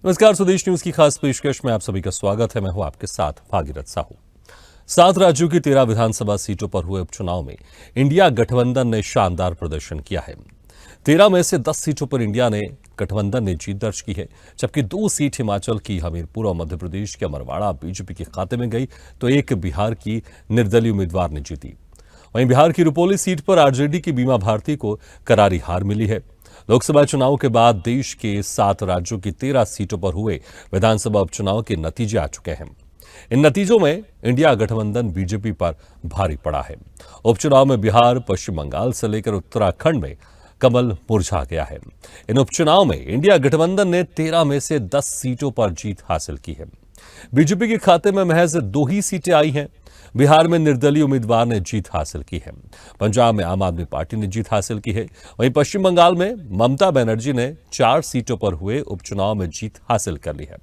नमस्कार, स्वदेश न्यूज की खास पेशकश में आप सभी का स्वागत है। मैं हूं आपके साथ भागीरथ साहू। 7 राज्यों की 13 विधानसभा सीटों पर हुए उपचुनाव में इंडिया गठबंधन ने शानदार प्रदर्शन किया है। 13 में से 10 सीटों पर इंडिया ने गठबंधन ने जीत दर्ज की है, जबकि 2 सीट हिमाचल की हमीरपुर और मध्य प्रदेश के अमरवाड़ा बीजेपी के खाते में गई, तो एक बिहार की निर्दलीय उम्मीदवार ने जीती। वहीं बिहार की रुपौली सीट पर आरजेडी की बीमा भारती को करारी हार मिली है। लोकसभा चुनाव के बाद देश के 7 राज्यों की 13 सीटों पर हुए विधानसभा उपचुनाव के नतीजे आ चुके हैं। इन नतीजों में इंडिया गठबंधन बीजेपी पर भारी पड़ा है। उपचुनाव में बिहार, पश्चिम बंगाल से लेकर उत्तराखंड में कमल मुरझा गया है। इन उपचुनाव में इंडिया गठबंधन ने 13 में से 10 सीटों पर जीत हासिल की है। बीजेपी के खाते में महज 2 ही सीटें आई हैं। बिहार में निर्दलीय उम्मीदवार ने जीत हासिल की है। पंजाब में आम आदमी पार्टी ने जीत हासिल की है। वहीं पश्चिम बंगाल में ममता बनर्जी ने 4 सीटों पर हुए उपचुनाव में जीत हासिल कर ली है।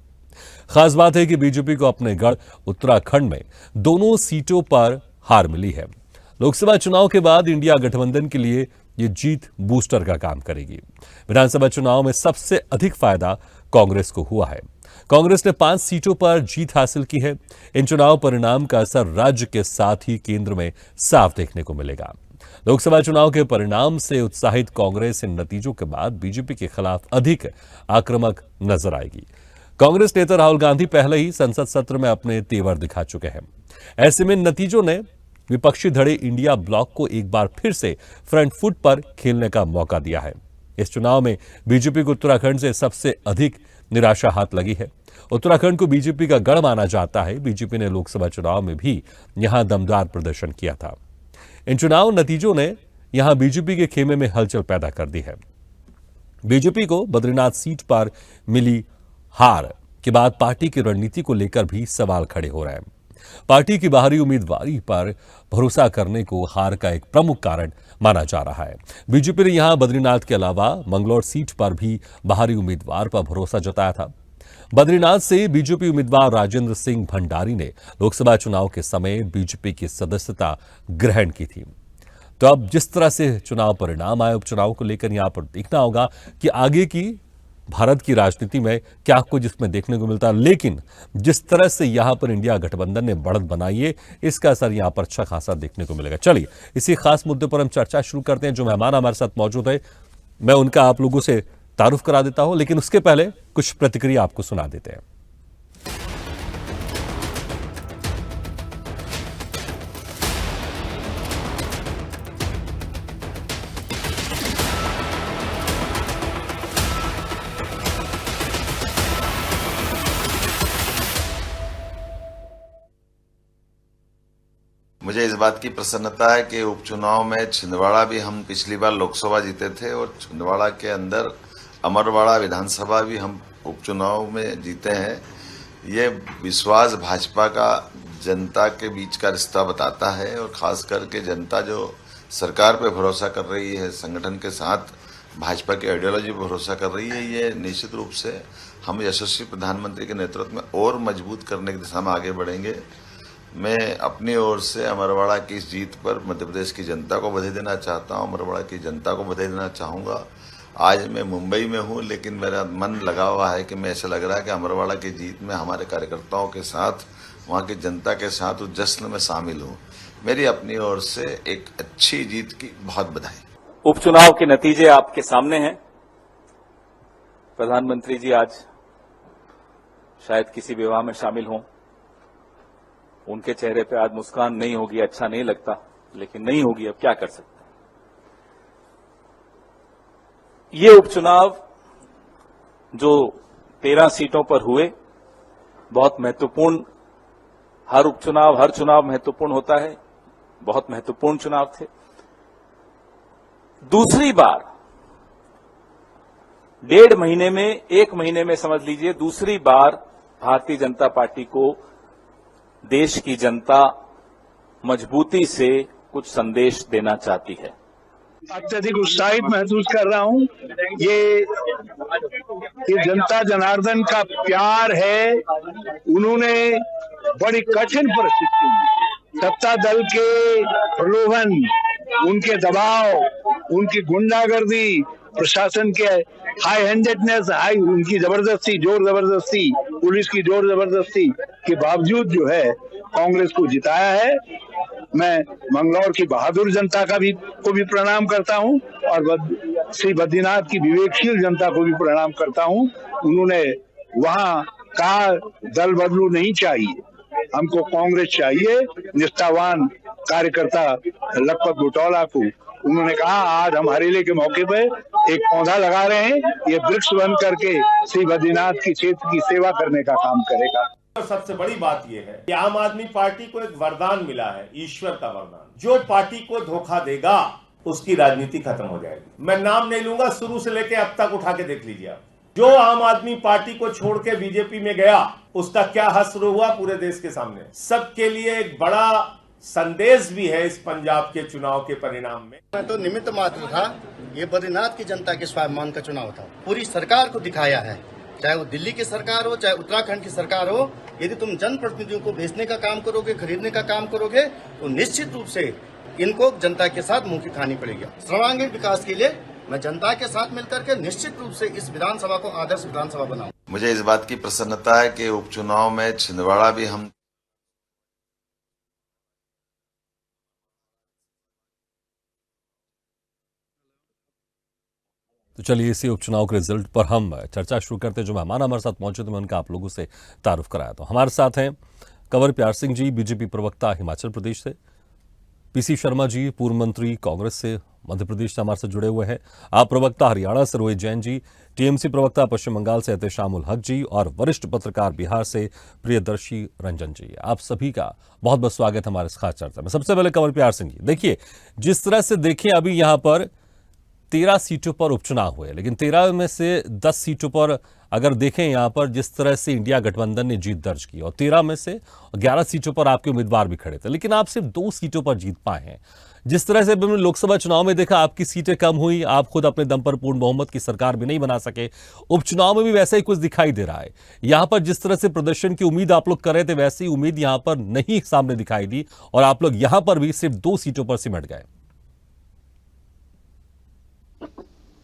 खास बात है कि बीजेपी को अपने गढ़ उत्तराखंड में दोनों सीटों पर हार मिली है। लोकसभा चुनाव के बाद इंडिया गठबंधन के लिए ये जीत बूस्टर का काम करेगी। विधानसभा चुनाव में सबसे अधिक फायदा कांग्रेस को हुआ है। कांग्रेस ने 5 सीटों पर जीत हासिल की है। इन चुनाव परिणाम का असर राज्य के साथ ही केंद्र में साफ देखने को मिलेगा। लोकसभा चुनाव के परिणाम से उत्साहित कांग्रेस इन नतीजों के बाद बीजेपी के खिलाफ अधिक आक्रामक नजर आएगी। कांग्रेस नेता राहुल गांधी पहले ही संसद सत्र में अपने तेवर दिखा चुके हैं। ऐसे में नतीजों ने विपक्षी धड़े इंडिया ब्लॉक को एक बार फिर से फ्रंट फुट पर खेलने का मौका दिया है। इस चुनाव में बीजेपी को उत्तराखंड से सबसे अधिक निराशा हाथ लगी है। उत्तराखंड को बीजेपी का गढ़ माना जाता है। बीजेपी ने लोकसभा चुनाव में भी यहां दमदार प्रदर्शन किया था। इन चुनाव नतीजों ने यहां बीजेपी के खेमे में हलचल पैदा कर दी है। बीजेपी को बद्रीनाथ सीट पर मिली हार के बाद पार्टी की रणनीति को लेकर भी सवाल खड़े हो रहे हैं। पार्टी की बाहरी उम्मीदवारी पर भरोसा करने को हार का एक प्रमुख कारण माना जा रहा है। बीजेपी ने यहां बद्रीनाथ के अलावा मंगलौर सीट पर भी बाहरी उम्मीदवार पर भरोसा जताया था। बद्रीनाथ से बीजेपी उम्मीदवार राजेंद्र सिंह भंडारी ने लोकसभा चुनाव के समय बीजेपी की सदस्यता ग्रहण की थी। तो अब जिस तरह से चुनाव परिणाम आए, उपचुनाव को लेकर यहां पर देखना होगा कि आगे की भारत की राजनीति में क्या कुछ इसमें देखने को मिलता है। लेकिन जिस तरह से यहां पर इंडिया गठबंधन ने बढ़त बनाई है, इसका असर यहां पर अच्छा खासा देखने को मिलेगा। चलिए इसी खास मुद्दे पर हम चर्चा शुरू करते हैं। जो मेहमान हमारे साथ मौजूद है, मैं उनका आप लोगों से तारुफ करा देता हूं, लेकिन उसके पहले कुछ प्रतिक्रिया आपको सुना देते हैं। मुझे इस बात की प्रसन्नता है कि उपचुनाव में छिंदवाड़ा भी हम पिछली बार लोकसभा जीते थे और छिंदवाड़ा के अंदर अमरवाड़ा विधानसभा भी हम उपचुनाव में जीते हैं। ये विश्वास भाजपा का जनता के बीच का रिश्ता बताता है और खास करके जनता जो सरकार पे भरोसा कर रही है, संगठन के साथ भाजपा की आइडियोलॉजी पर भरोसा कर रही है, ये निश्चित रूप से हम यशस्वी प्रधानमंत्री के नेतृत्व में और मजबूत करने की दिशा में आगे बढ़ेंगे। मैं अपनी ओर से अमरवाड़ा की इस जीत पर मध्य प्रदेश की जनता को बधाई देना चाहता हूं, अमरवाड़ा की जनता को बधाई देना चाहूँगा। आज मैं मुंबई में हूं, लेकिन मेरा मन लगा हुआ है कि मैं ऐसा लग रहा है कि अमरवाड़ा की जीत में हमारे कार्यकर्ताओं के साथ, वहां की जनता के साथ उस जश्न में शामिल हूं। मेरी अपनी ओर से एक अच्छी जीत की बहुत बधाई। उपचुनाव के नतीजे आपके सामने हैं। प्रधानमंत्री जी आज शायद किसी विवाह में शामिल हों, उनके चेहरे पे आज मुस्कान नहीं होगी, अच्छा नहीं लगता, लेकिन नहीं होगी, अब क्या कर सकते हैं। ये उपचुनाव जो 13 सीटों पर हुए, बहुत महत्वपूर्ण, हर उपचुनाव, हर चुनाव महत्वपूर्ण होता है, बहुत महत्वपूर्ण चुनाव थे। दूसरी बार 1.5 महीने में, 1 महीने में समझ लीजिए, दूसरी बार भारतीय जनता पार्टी को देश की जनता मजबूती से कुछ संदेश देना चाहती है। अत्यधिक उत्साहित महसूस कर रहा हूं। ये जनता जनार्दन का प्यार है। उन्होंने बड़ी कठिन परिस्थिति में सत्ता दल के प्रलोभन, उनके दबाव, उनकी गुंडागर्दी प्रशासन के हाई हैंडेडनेस, उनकी जबरदस्ती, जोर जबरदस्ती, पुलिस की जोर जबरदस्ती के बावजूद जो है कांग्रेस को जिताया है। मैं मंगलौर की बहादुर जनता को भी प्रणाम करता हूं और श्री बद्रीनाथ की विवेकशील जनता को भी प्रणाम करता हूं। उन्होंने वहां कहा दल बदलू नहीं चाहिए, हमको कांग्रेस चाहिए, निष्ठावान कार्यकर्ता लखपत बुटौला को उन्होंने कहा आज हम हरेले के मौके पे एक पौधा लगा रहे हैं, ये वृक्ष बन करके श्री बद्रीनाथ की क्षेत्र की सेवा करने का काम करेगा। और सबसे बड़ी बात यह है कि आम आदमी पार्टी को एक वरदान मिला है, ईश्वर का वरदान। जो पार्टी को धोखा देगा उसकी राजनीति खत्म हो जाएगी। मैं नाम नहीं लूंगा, शुरू से लेकर अब तक उठा के देख लीजिए आप। जो आम आदमी पार्टी को छोड़ के बीजेपी में गया उसका क्या हश्र हुआ पूरे देश के सामने। सबके लिए एक बड़ा संदेश भी है इस पंजाब के चुनाव के परिणाम में। मैं तो निमित्त मात्र था, ये बद्रीनाथ की जनता के स्वाभिमान का चुनाव था। पूरी सरकार को दिखाया है, चाहे वो दिल्ली की सरकार हो, चाहे उत्तराखंड की सरकार हो, यदि तुम जनप्रतिनिधियों को भेजने का काम करोगे, खरीदने का काम करोगे, तो निश्चित रूप से इनको जनता के साथ मुंह की खानी पड़ेगी। सर्वांगीण विकास के लिए मैं जनता के साथ मिलकर के निश्चित रूप से इस विधानसभा को आदर्श विधानसभा बनाऊं। मुझे इस बात की प्रसन्नता है कि उपचुनाव में छिंदवाड़ा भी हम तो चलिए इसी उपचुनाव के रिजल्ट पर हम चर्चा शुरू करते हैं। जो मेहमान हमारे साथ पहुंचे थे मैं उनका आप लोगों से तारुफ कराया। तो हमारे साथ हैं कंवर प्यार सिंह जी, बीजेपी प्रवक्ता हिमाचल प्रदेश से, पीसी शर्मा जी, पूर्व मंत्री कांग्रेस से मध्य प्रदेश से हमारे साथ जुड़े हुए हैं, आप प्रवक्ता हरियाणा से रोहित जैन जी, टीएमसी प्रवक्ता पश्चिम बंगाल से एहतेशामुल हक जी और वरिष्ठ पत्रकार बिहार से प्रियदर्शी रंजन जी। आप सभी का बहुत बहुत स्वागत हमारे इस खास चर्चा में। सबसे पहले कंवर प्यार सिंह जी, देखिए जिस तरह से देखें अभी यहाँ पर 13 सीटों पर उपचुनाव हुए, लेकिन 13 में से 10 सीटों पर अगर देखें यहाँ पर जिस तरह से इंडिया गठबंधन ने जीत दर्ज की और 13 में से 11 सीटों पर आपके उम्मीदवार भी खड़े थे, लेकिन आप सिर्फ 2 सीटों पर जीत पाए हैं। जिस तरह से हमने लोकसभा चुनाव में देखा आपकी सीटें कम हुई, आप खुद अपने दम पर पूर्ण बहुमत की सरकार भी नहीं बना सके, उपचुनाव में भी वैसा ही कुछ दिखाई दे रहा है। यहाँ पर जिस तरह से प्रदर्शन की उम्मीद आप लोग कर रहे थे वैसी उम्मीद यहाँ पर नहीं सामने दिखाई दी और आप लोग यहाँ पर भी सिर्फ 2 सीटों पर सिमट गए।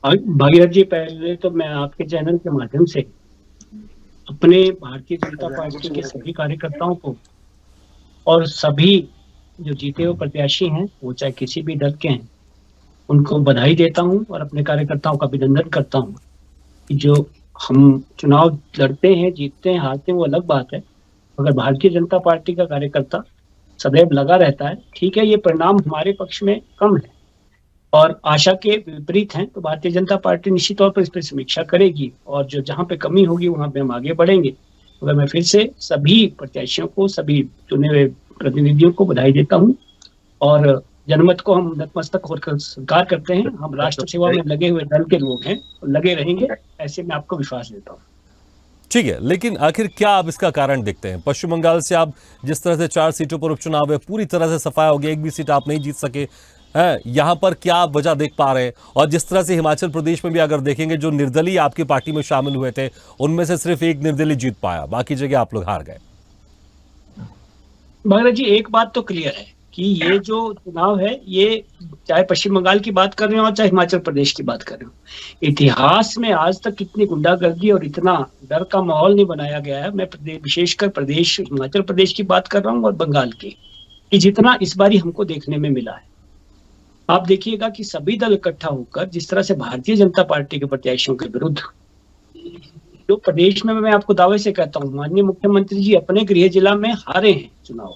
भागीरथ जी, पहले तो मैं आपके चैनल के माध्यम से अपने भारतीय जनता पार्टी के सभी कार्यकर्ताओं को और सभी जो जीते हुए प्रत्याशी हैं वो चाहे किसी भी दल के हैं उनको बधाई देता हूं और अपने कार्यकर्ताओं का अभिनंदन करता हूं कि जो हम चुनाव लड़ते हैं, जीतते हैं, हारते हैं वो अलग बात है, मगर भारतीय जनता पार्टी का कार्यकर्ता सदैव लगा रहता है। ठीक है, ये परिणाम हमारे पक्ष में कम है और आशा के विपरीत हैं, तो भारतीय जनता पार्टी निश्चित तौर पर इस पर समीक्षा करेगी और जो जहां पे कमी होगी वहां पे हम आगे बढ़ेंगे। मगर मैं फिर से सभी प्रत्याशियों को, सभी चुने हुए प्रतिनिधियों को बधाई देता हूं और जनमत को हम नतमस्तक होकर स्वीकार करते हैं। हम राष्ट्र सेवा में लगे हुए दल के लोग हैं और लगे रहेंगे, ऐसे मैं आपको विश्वास देता हूँ। ठीक है, लेकिन आखिर क्या आप इसका कारण देखते हैं? पश्चिम बंगाल से आप जिस तरह से 4 सीटों पर उपचुनाव है, पूरी तरह से सफाया हो गया, एक भी सीट आप नहीं जीत सके है, यहाँ पर क्या आप वजह देख पा रहे हैं? और जिस तरह से हिमाचल प्रदेश में भी अगर देखेंगे जो निर्दलीय आपकी पार्टी में शामिल हुए थे उनमें से सिर्फ एक निर्दलीय जीत पाया, बाकी जगह आप लोग हार गए। भागीरथ जी, एक बात तो क्लियर है कि ये जो चुनाव है ये चाहे पश्चिम बंगाल की बात कर रहे हो चाहे हिमाचल प्रदेश की बात कर रहे हो, इतिहास में आज तक कितनी गुंडागर्दी और इतना डर का माहौल नहीं बनाया गया है। मैं विशेषकर प्रदेश हिमाचल प्रदेश की बात कर रहा हूँ और बंगाल की, कि जितना इस बारी हमको देखने में मिला है। आप देखिएगा कि सभी दल इकट्ठा होकर जिस तरह से भारतीय जनता पार्टी के प्रत्याशियों के विरुद्ध जो प्रदेश में, मैं आपको दावे से कहता हूँ, माननीय मुख्यमंत्री जी अपने गृह जिला में हारे हैं चुनाव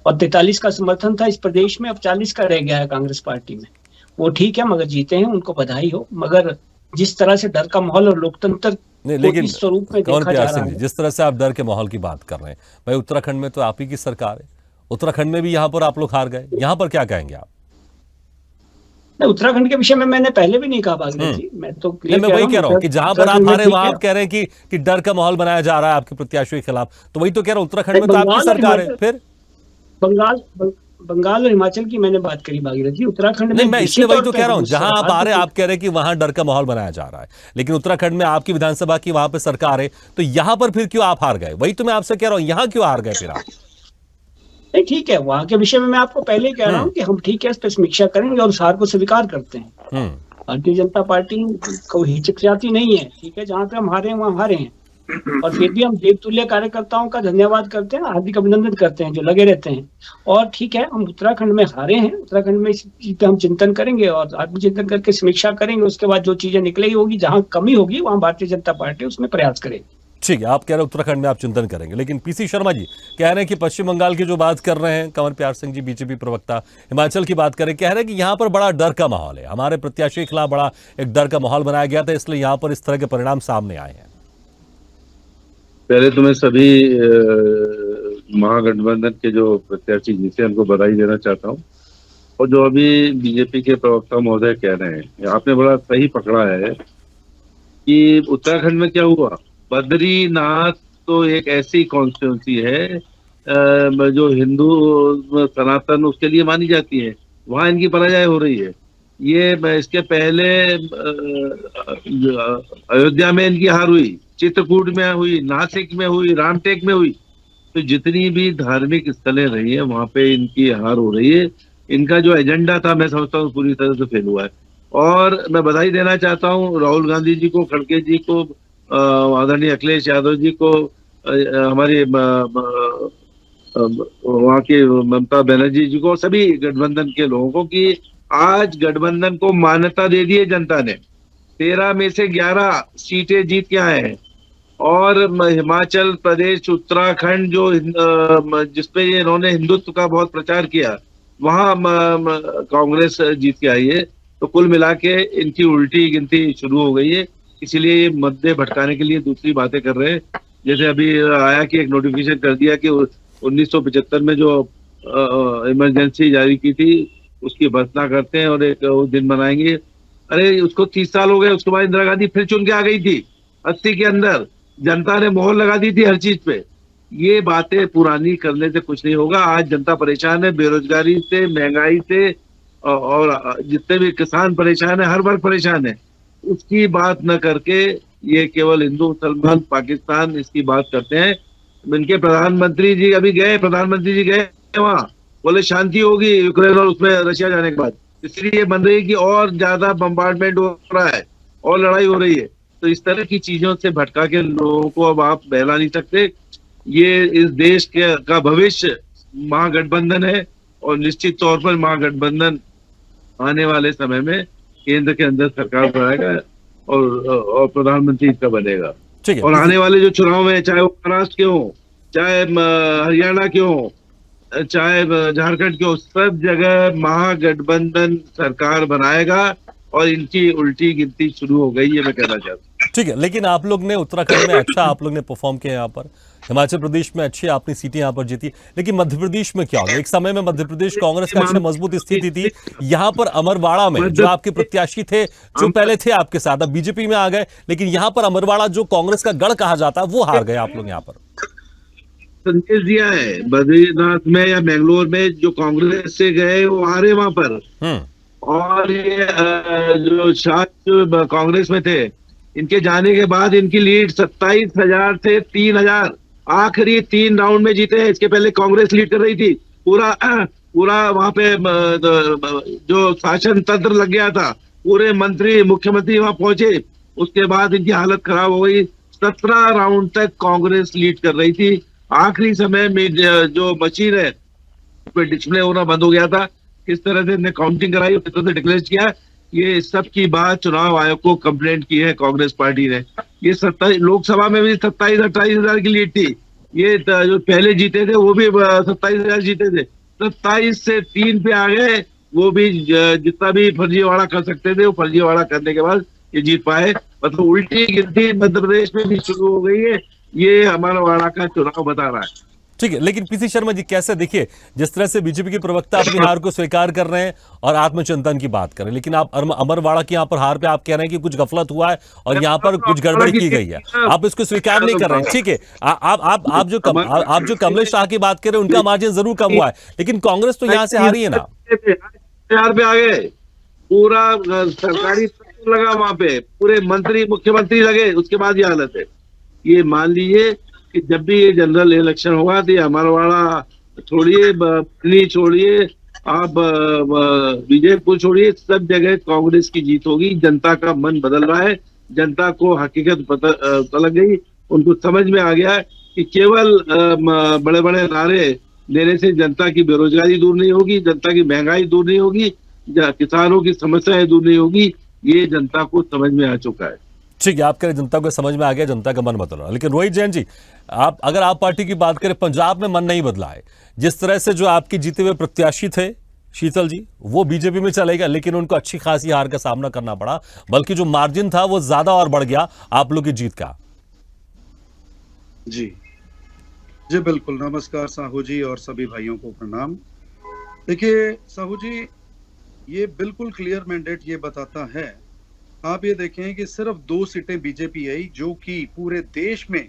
और 43 का समर्थन था इस प्रदेश में, अब 40 का रह गया है कांग्रेस पार्टी में। वो ठीक है, मगर जीते हैं, उनको बधाई हो। मगर जिस तरह से डर का माहौल और लोकतंत्र लेकिन इस स्वरूप में देखा जा रहा है, जिस तरह से आप डर के माहौल की बात कर रहे हैं, भाई उत्तराखंड में तो आप ही की सरकार है, उत्तराखंड में भी यहाँ पर आप लोग हार गए, यहाँ पर क्या कहेंगे आप? उत्तराखंड के विषय में मैंने पहले भी नहीं कहा भागीरथ जी, मैं तो मैं वही कह रहा हूँ कि जहां पर आप हारे वहां आप कह रहे हैं कि डर का माहौल बनाया जा रहा है आपके प्रत्याशियों के खिलाफ, तो वही तो कह रहा हूँ उत्तराखंड में तो आपकी सरकार है। फिर बंगाल और हिमाचल की मैंने बात करी भागीरथ जी, उत्तराखंड में मैं इसलिए वही तो कह रहा हूँ, जहां आप आ रहे हैं आप कह रहे हैं कि वहां डर का माहौल बनाया जा रहा है, लेकिन उत्तराखंड में आपकी विधानसभा की वहां पे सरकार है, तो यहां पर फिर क्यों आप हार गए? वही तो मैं आपसे कह रहा हूँ, यहां क्यों हार गए फिर आप? नहीं, ठीक है, वहां के विषय में मैं आपको पहले कह रहा हूँ कि हम ठीक है इस पर समीक्षा करेंगे और उस हार को स्वीकार करते हैं। भारतीय जनता पार्टी को हिचकिचाती नहीं है, ठीक है, जहां पे हम हारे हैं वहां हारे हैं, और फिर भी हम देवतुल्य कार्यकर्ताओं का धन्यवाद करते हैं, हार्दिक अभिनंदन करते हैं जो लगे रहते हैं। और ठीक है, हम उत्तराखंड में हारे हैं, उत्तराखंड में इस चीज पे हम चिंतन करेंगे और आत्मचिंतन करके समीक्षा करेंगे, उसके बाद जो चीजें निकलेगी होगी, जहां कमी होगी वहां भारतीय जनता पार्टी उसमें प्रयास करेगी। ठीक है, आप कह रहे हैं उत्तराखंड में आप चिंतन करेंगे, लेकिन पीसी शर्मा जी कह रहे हैं कि पश्चिम बंगाल की जो बात कर रहे हैं कंवर प्यार सिंह जी बीजेपी प्रवक्ता, हिमाचल की बात करें, कह रहे हैं कि यहाँ पर बड़ा डर का माहौल है, हमारे प्रत्याशी के खिलाफ बड़ा एक डर का माहौल बनाया गया था, इसलिए यहाँ पर इस तरह के परिणाम सामने आए हैं। पहले तो मैं सभी महागठबंधन के जो प्रत्याशी जीते उनको बधाई देना चाहता हूँ। और जो अभी बीजेपी के प्रवक्ता महोदय कह रहे हैं, आपने बड़ा सही पकड़ा है कि उत्तराखंड में क्या हुआ। बद्रीनाथ तो एक ऐसी कॉन्स्टिट्यूंसी है जो हिंदू सनातन उसके लिए मानी जाती है, वहां इनकी पराजय हो रही है। ये इसके पहले अयोध्या में इनकी हार हुई, चित्रकूट में हुई, नासिक में हुई, रामटेक में हुई। तो जितनी भी धार्मिक स्थलें रही है वहां पे इनकी हार हो रही है। इनका जो एजेंडा था मैं समझता हूँ पूरी तरह से फेल हुआ है। और मैं बधाई देना चाहता हूँ राहुल गांधी जी को, खड़गे जी को, आदरणीय अखिलेश यादव जी को, हमारे वहाँ की ममता बनर्जी जी को, सभी गठबंधन के लोगों को कि आज गठबंधन को मान्यता दे दी है जनता ने। 13 में से 11 सीटें जीत के आए हैं। और हिमाचल प्रदेश, उत्तराखंड जो जिसपे ये इन्होंने हिंदुत्व का बहुत प्रचार किया, वहां कांग्रेस जीत के आई है। तो कुल मिला के इनकी उल्टी गिनती शुरू हो गई है, इसीलिए ये मुद्दे भटकाने के लिए दूसरी बातें कर रहे हैं। जैसे अभी आया कि एक नोटिफिकेशन कर दिया कि 1975 में जो इमरजेंसी जारी की थी उसकी भर्त्सना करते हैं और एक दिन मनाएंगे। अरे उसको 30 साल हो गए, उसके बाद इंदिरा गांधी फिर चुन के आ गई थी 80 के अंदर, जनता ने मोहर लगा दी थी हर चीज पे। ये बातें पुरानी करने से कुछ नहीं होगा। आज जनता परेशान है, बेरोजगारी से, महंगाई से, और जितने भी किसान परेशान है, हर वर्ग परेशान है। उसकी बात न करके ये केवल हिंदू मुसलमान पाकिस्तान इसकी बात करते हैं। इनके प्रधानमंत्री जी अभी गए, प्रधानमंत्री जी गए वहां, बोले शांति होगी यूक्रेन और उसमें रशिया जाने के बाद, इसलिए बन रही है कि और ज्यादा बम्बार्डमेंट हो रहा है और लड़ाई हो रही है। तो इस तरह की चीजों से भटका के लोगों को अब आप बहला नहीं सकते। ये इस देश का भविष्य महागठबंधन है और निश्चित तौर पर महागठबंधन आने वाले समय में केंद्र के अंदर सरकार बनाएगा और प्रधानमंत्री इसका बनेगा। और आने वाले जो चुनाव है, चाहे वो महाराष्ट्र के हो, चाहे हरियाणा के हो, चाहे झारखंड के हो, सब जगह महागठबंधन सरकार बनाएगा और इनकी उल्टी गिनती शुरू हो गई है, मैं कहना चाहता हूँ। ठीक है, लेकिन आप लोग ने उत्तराखंड में अच्छा आप लोग ने परफॉर्म किया, यहाँ पर हिमाचल प्रदेश में अच्छी आपने सीटें यहाँ पर जीती, लेकिन मध्य प्रदेश में क्या हो गया? एक समय में मध्य प्रदेश कांग्रेस का अच्छी मजबूत स्थिति थी। यहाँ पर अमरवाड़ा में जो आपके प्रत्याशी थे, जो पहले थे आपके साथ, अब बीजेपी में आ गए, लेकिन यहाँ पर अमरवाड़ा जो कांग्रेस का गढ़ कहा जाता है वो हार गए आप लोग यहाँ पर। संदेश दिया है बद्रीनाथ में या मैंगलोर में, जो कांग्रेस से गए वो हारे वहां पर। और ये जो छात्र कांग्रेस में थे, इनके जाने के बाद इनकी लीड 27,000 से 3,000 आखिरी 3 राउंड में जीते हैं। इसके पहले कांग्रेस लीड कर रही थी, पूरा वहां पे जो शासन तंत्र लग गया था, पूरे मंत्री मुख्यमंत्री वहां पहुंचे, उसके बाद इनकी हालत खराब हो गई। 17 राउंड तक कांग्रेस लीड कर रही थी। आखिरी समय में जो मशीन है उस पर डिस्प्ले होना बंद हो गया था। किस तरह से इन्हें काउंटिंग कराई, किस तरह से डिक्लेयर किया, ये सब की बात चुनाव आयोग को कंप्लेंट की है कांग्रेस पार्टी ने। ये 27 लोकसभा में भी 27-28 हजार की लीड थी। ये जो पहले जीते थे वो भी 27,000 जीते थे। 27 से 3 पे आ गए, वो भी जितना भी फर्जीवाड़ा कर सकते थे वो फर्जीवाड़ा करने के बाद ये जीत पाए। मतलब उल्टी गिनती मध्य प्रदेश में भी शुरू हो गई है, ये हमारा वाड़ा का चुनाव बता रहा है। ठीक है, लेकिन पीसी शर्मा जी कैसे, देखिए जिस तरह से बीजेपी के प्रवक्ता अपनी हार को स्वीकार कर रहे हैं और आत्मचिंतन की बात कर रहे हैं, लेकिन आप अमरवाड़ा की यहाँ पर हार पे आप कह रहे हैं कि कुछ गफलत हुआ है और यहाँ पर कुछ गड़बड़ी की गई है, आप इसको स्वीकार नहीं कर रहे हैं। ठीक है, आप जो कमलेश शाह की बात कर रहे हैं उनका मार्जिन जरूर कम हुआ है, लेकिन कांग्रेस तो यहाँ से हारी है ना। पे आ गए, पूरा सरकारी लगा वहां पे, पूरे मंत्री मुख्यमंत्री लगे, उसके बाद ये हालत है। ये मान लीजिए कि जब भी ये जनरल इलेक्शन होगा तो ये अमरवाड़ा छोड़िए, बनी छोड़िए, आप विजयपुर छोड़िए, सब जगह कांग्रेस की जीत होगी। जनता का मन बदल रहा है, जनता को हकीकत पता लग गई, उनको समझ में आ गया है कि केवल बड़े बड़े नारे देने से जनता की बेरोजगारी दूर नहीं होगी, जनता की महंगाई दूर नहीं होगी, किसानों की समस्याएं दूर नहीं होगी। ये जनता को समझ में आ चुका है। ठीक है, आपके जनता को समझ में आ गया, जनता का मन बदल रहा है। लेकिन रोहित जैन जी, अगर आप पार्टी की बात करें, पंजाब में मन नहीं बदला है। जिस तरह से जो आपके जीते हुए प्रत्याशी थे शीतल जी, वो बीजेपी में चले गए, लेकिन उनको अच्छी खासी हार का सामना करना पड़ा, बल्कि जो मार्जिन था वो ज्यादा और बढ़ गया आप लोग की जीत का। जी जी बिल्कुल, नमस्कार साहू जी और सभी भाइयों को प्रणाम। देखिए साहू जी, ये बिल्कुल क्लियर मैंडेट ये बताता है। आप ये देखें कि सिर्फ 2 सीटें बीजेपी आई, जो कि पूरे देश में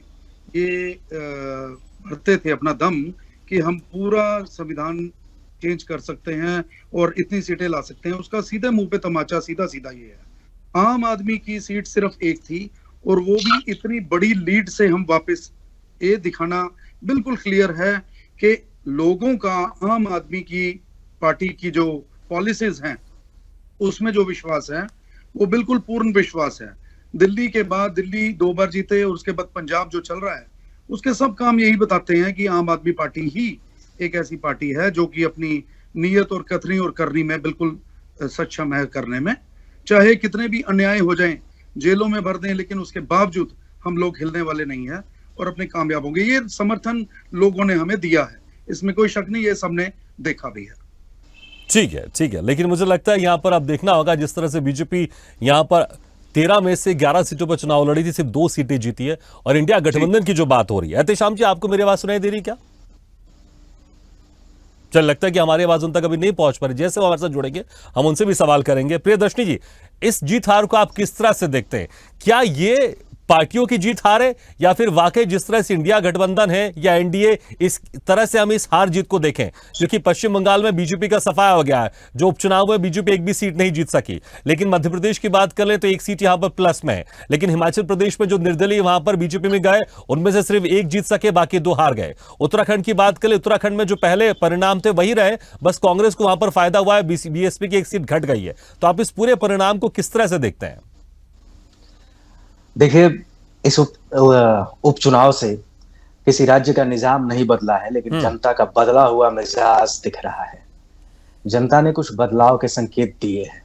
ये भरते थे अपना दम कि हम पूरा संविधान चेंज कर सकते हैं और इतनी सीटें ला सकते हैं। उसका सीधे मुंह पे तमाचा सीधा सीधा ये है। आम आदमी की सीट सिर्फ एक थी, और वो भी इतनी बड़ी लीड से हम वापस, ये दिखाना बिल्कुल क्लियर है कि लोगों का आम आदमी की पार्टी की जो पॉलिसीज हैं उसमें जो विश्वास है वो बिल्कुल पूर्ण विश्वास है। दिल्ली के बाद, दिल्ली 2 बार जीते, और उसके बाद पंजाब जो चल रहा है उसके सब काम यही बताते हैं कि आम आदमी पार्टी ही एक ऐसी पार्टी है जो कि अपनी नीयत और कथनी और करनी में बिल्कुल सक्षम है करने में। चाहे कितने भी अन्याय हो जाएं, जेलों में भर दें, लेकिन उसके बावजूद हम लोग हिलने वाले नहीं है और अपने कामयाब होंगे। ये समर्थन लोगों ने हमें दिया है, इसमें कोई शक नहीं, ये सबने देखा भी है। ठीक है, ठीक है, लेकिन मुझे लगता है यहां पर अब देखना होगा, जिस तरह से बीजेपी यहां पर 13 में से 11 सीटों पर चुनाव लड़ी थी, सिर्फ 2 सीटें जीती है, और इंडिया गठबंधन की जो बात हो रही है। एहतेशाम जी, आपको मेरी आवाज सुनाई दे रही क्या? चल, लगता है कि हमारी आवाज उन तक अभी नहीं पहुंच पा रही। जैसे वो हमारे साथ जुड़ेंगे हम उनसे भी सवाल करेंगे। प्रियदर्शनी जी, इस जीत हार को आप किस तरह से देखते हैं? क्या ये पार्टियों की जीत हार है, या फिर वाकई जिस तरह से इंडिया गठबंधन है या एनडीए, इस तरह से हम इस हार जीत को देखें? क्योंकि पश्चिम बंगाल में बीजेपी का सफाया हो गया है, जो उपचुनाव में बीजेपी एक भी सीट नहीं जीत सकी। लेकिन मध्य प्रदेश की बात कर ले तो 1 सीट यहां पर प्लस में है। लेकिन हिमाचल प्रदेश में जो निर्दलीय वहां पर बीजेपी में गए, उनमें से सिर्फ 1 जीत सके, बाकी 2 हार गए। उत्तराखंड की बात कर ले, उत्तराखंड में जो पहले परिणाम थे वही रहे, बस कांग्रेस को वहां पर फायदा हुआ है, बीएसपी की 1 सीट घट गई है। तो आप इस पूरे परिणाम को किस तरह से देखते हैं? देखिए, इस उपचुनाव से किसी राज्य का निजाम नहीं बदला है, लेकिन जनता का बदला हुआ मिजाज दिख रहा है। जनता ने कुछ बदलाव के संकेत दिए हैं,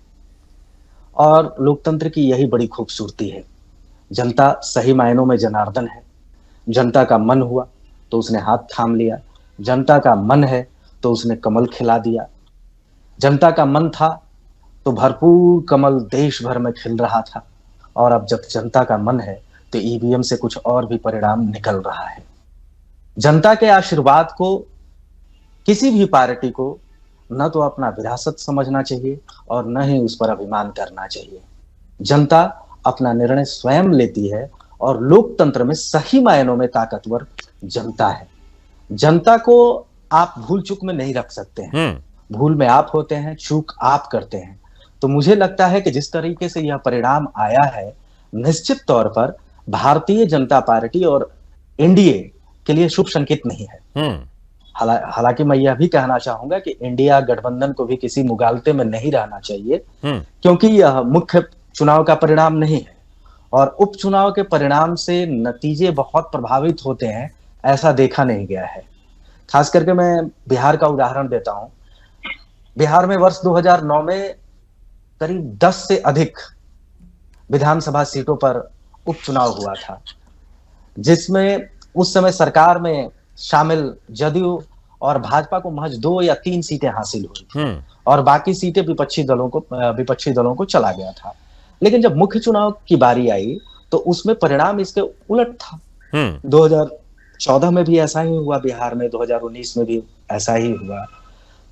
और लोकतंत्र की यही बड़ी खूबसूरती है। जनता सही मायनों में जनार्दन है। जनता का मन हुआ तो उसने हाथ थाम लिया, जनता का मन है तो उसने कमल खिला दिया। जनता का मन था तो भरपूर कमल देश भर में खिल रहा था, और अब जब जनता का मन है तो ईवीएम से कुछ और भी परिणाम निकल रहा है। जनता के आशीर्वाद को किसी भी पार्टी को न तो अपना विरासत समझना चाहिए और न ही उस पर अभिमान करना चाहिए। जनता अपना निर्णय स्वयं लेती है, और लोकतंत्र में सही मायनों में ताकतवर जनता है। जनता को आप भूल चूक में नहीं रख सकते हैं। भूल में आप होते हैं, चूक आप करते हैं। तो मुझे लगता है कि जिस तरीके से यह परिणाम आया है, निश्चित तौर पर भारतीय जनता पार्टी और एनडीए के लिए शुभ संकेत नहीं है। हालांकि मैं यह भी कहना चाहूंगा कि इंडिया गठबंधन को भी किसी मुगालते में नहीं रहना चाहिए, क्योंकि यह मुख्य चुनाव का परिणाम नहीं है, और उपचुनाव के परिणाम से नतीजे बहुत प्रभावित होते हैं, ऐसा देखा नहीं गया है। खास करके मैं बिहार का उदाहरण देता हूं। बिहार में वर्ष 2009 में करीब 10 से अधिक विधानसभा सीटों पर उपचुनाव हुआ था, जिसमें उस समय सरकार में शामिल जदयू और भाजपा को महज 2 या 3 सीटें हासिल हुई, और बाकी सीटें विपक्षी दलों को चला गया था। लेकिन जब मुख्य चुनाव की बारी आई तो उसमें परिणाम इसके उलट था। 2014 में भी ऐसा ही हुआ बिहार में, 2019 में भी ऐसा ही हुआ।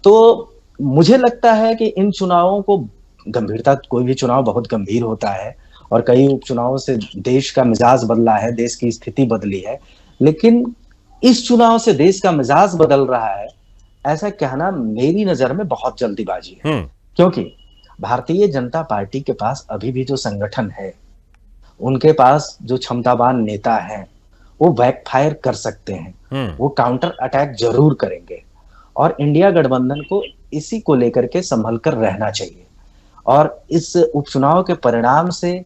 तो मुझे लगता है कि इन चुनावों को गंभीरता, कोई भी चुनाव बहुत गंभीर होता है, और कई उपचुनावों से देश का मिजाज बदला है, देश की स्थिति बदली है, लेकिन इस चुनाव से देश का मिजाज बदल रहा है, ऐसा कहना मेरी नजर में बहुत जल्दीबाजी है। क्योंकि भारतीय जनता पार्टी के पास अभी भी जो संगठन है, उनके पास जो क्षमतावान नेता हैं, वो बैकफायर कर सकते हैं, वो काउंटर अटैक जरूर करेंगे, और इंडिया गठबंधन को इसी को लेकर के संभल कर रहना चाहिए और इस उपचुनाव के परिणाम से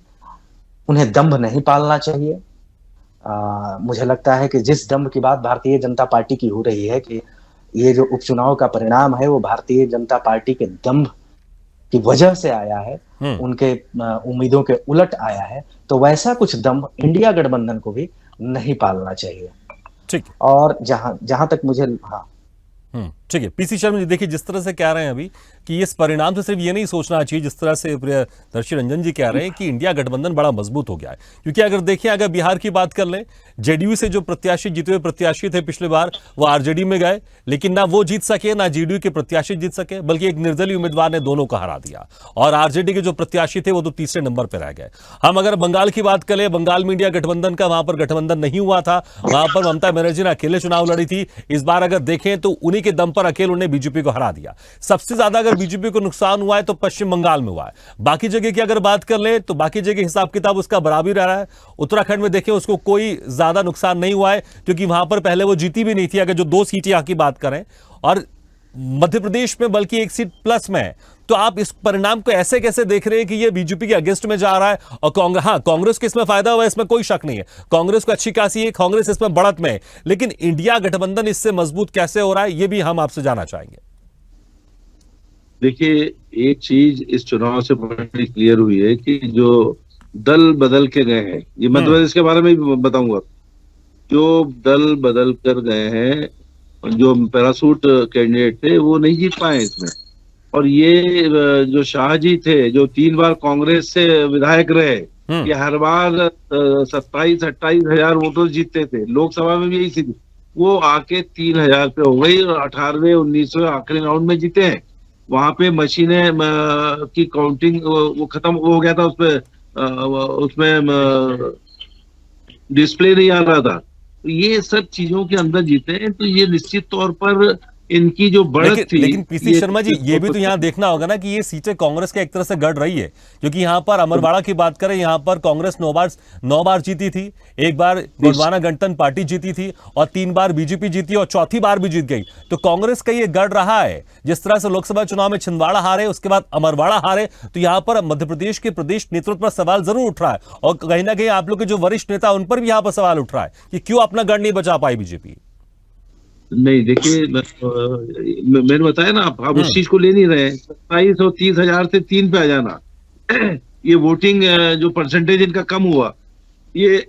उन्हें दंभ नहीं पालना चाहिए। मुझे लगता है कि जिस दंभ की बात भारतीय जनता पार्टी की हो रही है कि ये जो उपचुनाव का परिणाम है वो भारतीय जनता पार्टी के दंभ की वजह से आया है, उनके उम्मीदों के उलट आया है, तो वैसा कुछ दंभ इंडिया गठबंधन को भी नहीं पालना चाहिए। ठीक। और जहां तक मुझे ठीक है, पीसी शर्मा जी, देखिए जिस तरह से कह रहे हैं अभी कि इस परिणाम से सिर्फ ये नहीं सोचना चाहिए, जिस तरह से प्रियदर्शी रंजन जी कह रहे हैं कि इंडिया गठबंधन बड़ा मजबूत हो गया है। क्योंकि अगर देखिए, अगर बिहार की बात कर लें, जेडीयू से जो प्रत्याशी जीते हुए प्रत्याशी थे पिछले बार, वो आरजेडी में गए, लेकिन ना वो जीत सके ना जेडीयू के प्रत्याशी जीत सके, बल्कि एक निर्दलीय उम्मीदवार ने दोनों को हरा दिया और आरजेडी के जो प्रत्याशी थे वो तो तीसरे नंबर पर रह गए। हम अगर बंगाल की बात करें, बंगाल में इंडिया गठबंधन का वहां पर गठबंधन नहीं हुआ था, वहां पर ममता बनर्जी ने अकेले चुनाव लड़ी थी। इस बार अगर देखें तो उन्हीं के दम पर अकेले उन्हें बीजेपी को हरा दिया। सबसे ज्यादा अगर बीजेपी को नुकसान हुआ है तो पश्चिम बंगाल में हुआ है। बाकी जगह की अगर बात कर ले तो बाकी जगह हिसाब किताब उसका बराबर रह रहा है। उत्तराखंड में देखें, उसको कोई ज्यादा नुकसान नहीं हुआ है क्योंकि वहां पर पहले वो जीती भी नहीं थी, अगर जो 2 सीटें यहां की बात करें। और मध्य प्रदेश में बल्कि 1 सीट प्लस में है। तो आप इस परिणाम को ऐसे कैसे देख रहे हैं कि ये बीजेपी के अगेंस्ट में जा रहा है? और कांग्रेस को इसमें फायदा हुआ है, इसमें कोई शक नहीं है। कांग्रेस को अच्छी खासी है, कांग्रेस इसमें बढ़त में है, लेकिन इंडिया गठबंधन इससे मजबूत कैसे हो रहा है, ये भी हम आपसे जानना चाहेंगे। देखिए, एक चीज इस चुनाव से बड़ी क्लियर हुई है कि जो दल बदल के गए हैं, ये मध्य प्रदेश के बारे में भी बताऊंगा, जो दल बदल कर गए हैं, जो पैरासूट कैंडिडेट थे वो नहीं जीत पाए इसमें। और ये जो शाह जी थे, जो 3 बार कांग्रेस से विधायक रहे, ये हर बार 27-28 हजार वोटों जीतते थे, लोकसभा में भी यही स्थिति, वो आके 3000 पे हो गई और 18वें 19वें आखिरी राउंड में जीते हैं। वहां पे मशीनें की काउंटिंग वो खत्म हो गया था, उसमें डिस्प्ले नहीं आ रहा था। ये सब चीजों के अंदर जीते हैं, तो ये निश्चित तौर पर इनकी जो बढ़त थी। लेकिन पीसी शर्मा जी, ये भी तो यहाँ देखना होगा ना कि ये सीटें कांग्रेस के एक तरह से गढ़ रही है, क्योंकि यहाँ पर अमरवाड़ा की बात करें, यहाँ पर कांग्रेस 9 बार जीती थी, 1 बार गोंडवाना गणतंत्र पार्टी जीती थी और 3 बार बीजेपी जीती और चौथी बार भी जीत गई। तो कांग्रेस का ये गढ़ रहा है। जिस तरह से लोकसभा चुनाव में छिंदवाड़ा हारे, उसके बाद अमरवाड़ा हारे, तो यहाँ पर मध्य प्रदेश के प्रदेश नेतृत्व पर सवाल जरूर उठ रहा है और कहीं ना कहीं आप लोग के जो वरिष्ठ नेता उन पर भी यहाँ पर सवाल उठ रहा है कि क्यों अपना गढ़ नहीं बचा पाई बीजेपी। नहीं, देखिए, मैंने बताया ना, आप उस चीज को ले नहीं रहे। 27 और 30 हजार से 3 पे आ जाना, ये वोटिंग जो परसेंटेज इनका कम हुआ, ये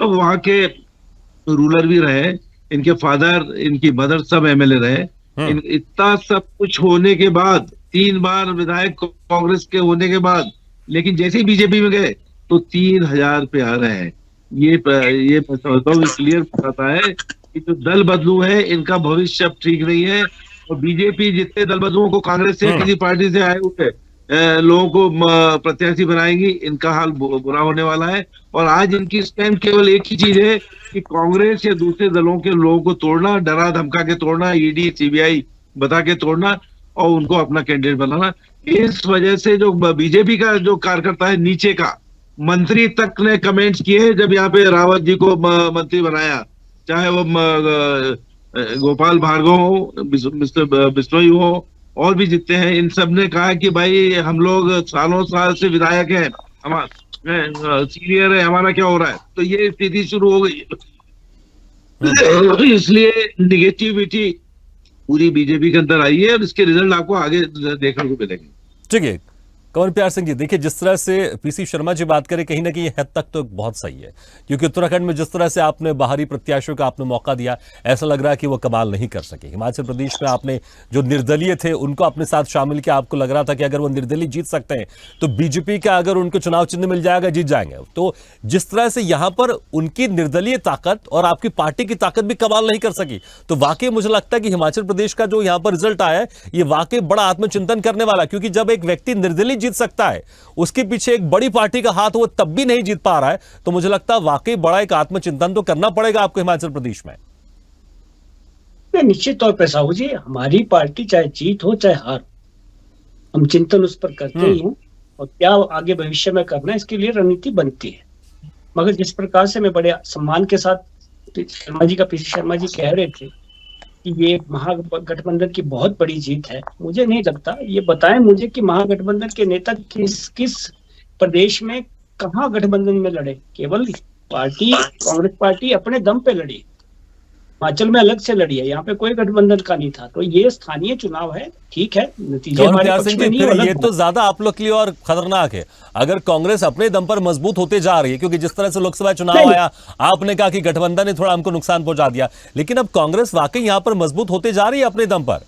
वहां के रूलर भी रहे, इनके फादर, इनकी मदर सब एमएलए रहे। इतना सब कुछ होने के बाद, 3 बार विधायक कांग्रेस के होने के बाद, लेकिन जैसे ही बीजेपी में गए तो 3000 पे आ रहे हैं। ये क्लियर बताता है कि जो दल बदलू है, इनका भविष्य अब ठीक नहीं है। और बीजेपी जितने दल बदलुओं को कांग्रेस से किसी पार्टी से आए हुए लोगों को प्रत्याशी बनाएंगी, इनका हाल बुरा होने वाला है। और आज इनकी स्टैंड केवल एक ही चीज है कि कांग्रेस या दूसरे दलों के लोगों को तोड़ना, डरा धमका के तोड़ना, ईडी सीबीआई बता के तोड़ना और उनको अपना कैंडिडेट बनाना। इस वजह से जो बीजेपी का जो कार्यकर्ता है, नीचे का मंत्री तक ने कमेंट्स किए जब यहाँ पे रावत जी को मंत्री बनाया, चाहे वो गोपाल भार्गव हो, मिस्टर बिश्नोई हो, और भी जितने हैं, इन सब ने कहा कि भाई हम लोग सालों साल से विधायक हैं, सीनियर है, हमारा क्या हो रहा है। तो ये स्थिति शुरू हो गई। इसलिए निगेटिविटी पूरी बीजेपी के अंदर आई है और इसके रिजल्ट आपको आगे देखने को मिलेंगे। ठीक है, कंवर प्यार सिंह जी, देखिए जिस तरह से पीसी शर्मा जी बात करें, कहीं ना कहीं हद तक तो बहुत सही है, क्योंकि उत्तराखंड में जिस तरह से आपने बाहरी प्रत्याशियों का आपने मौका दिया, ऐसा लग रहा है कि वो कमाल नहीं कर सके। हिमाचल प्रदेश में आपने जो निर्दलीय थे उनको अपने साथ शामिल किया, आपको लग रहा था कि अगर वो निर्दलीय जीत सकते हैं तो बीजेपी का अगर उनको चुनाव चिन्ह मिल जाएगा, जीत जाएंगे। तो जिस तरह से यहां पर उनकी निर्दलीय ताकत और आपकी पार्टी की ताकत भी कमाल नहीं कर सकी, तो वाकई मुझे लगता है कि हिमाचल प्रदेश का जो यहां पर रिजल्ट आया है, ये वाकई बड़ा आत्मचिंतन करने वाला, क्योंकि जब एक व्यक्ति निर्दलीय जीत सकता है, उसके पीछे एक बड़ी पार्टी का हाथ वो तब भी नहीं जीत पा रहा है, तो मुझे लगता है वाकई बड़ा एक आत्मचिंतन तो करना पड़ेगा आपको हिमाचल प्रदेश में। निश्चित तौर पर साहू जी, हमारी पार्टी चाहे जीत हो चाहे हार, हम चिंतन उस पर करते ही हैं और क्या आगे भविष्य में करना है इसके लिए रणनीति बनती है। मगर जिस प्रकार से मैं बड़े सम्मान के साथ शर्मा जी का पीसी शर्मा जी कह रहे थे ये महागठबंधन की बहुत बड़ी जीत है, मुझे नहीं लगता। ये बताएं मुझे कि महागठबंधन के नेता किस किस प्रदेश में कहाँ गठबंधन में लड़े। केवल पार्टी कांग्रेस पार्टी अपने दम पे लड़ी, हिमाचल में अलग से लड़ी है, यहाँ पे कोई गठबंधन का नहीं था। तो ये स्थानीय चुनाव है, ठीक है, नतीजे हमारे पक्ष में नहीं है। ये तो ज्यादा आप लोग के लिए और खतरनाक है अगर कांग्रेस अपने दम पर मजबूत होते जा रही है, क्योंकि जिस तरह से लोकसभा चुनाव आया आपने कहा कि गठबंधन ने थोड़ा हमको नुकसान पहुंचा दिया, लेकिन अब कांग्रेस वाकई यहां पर मजबूत होते जा रही है अपने दम पर।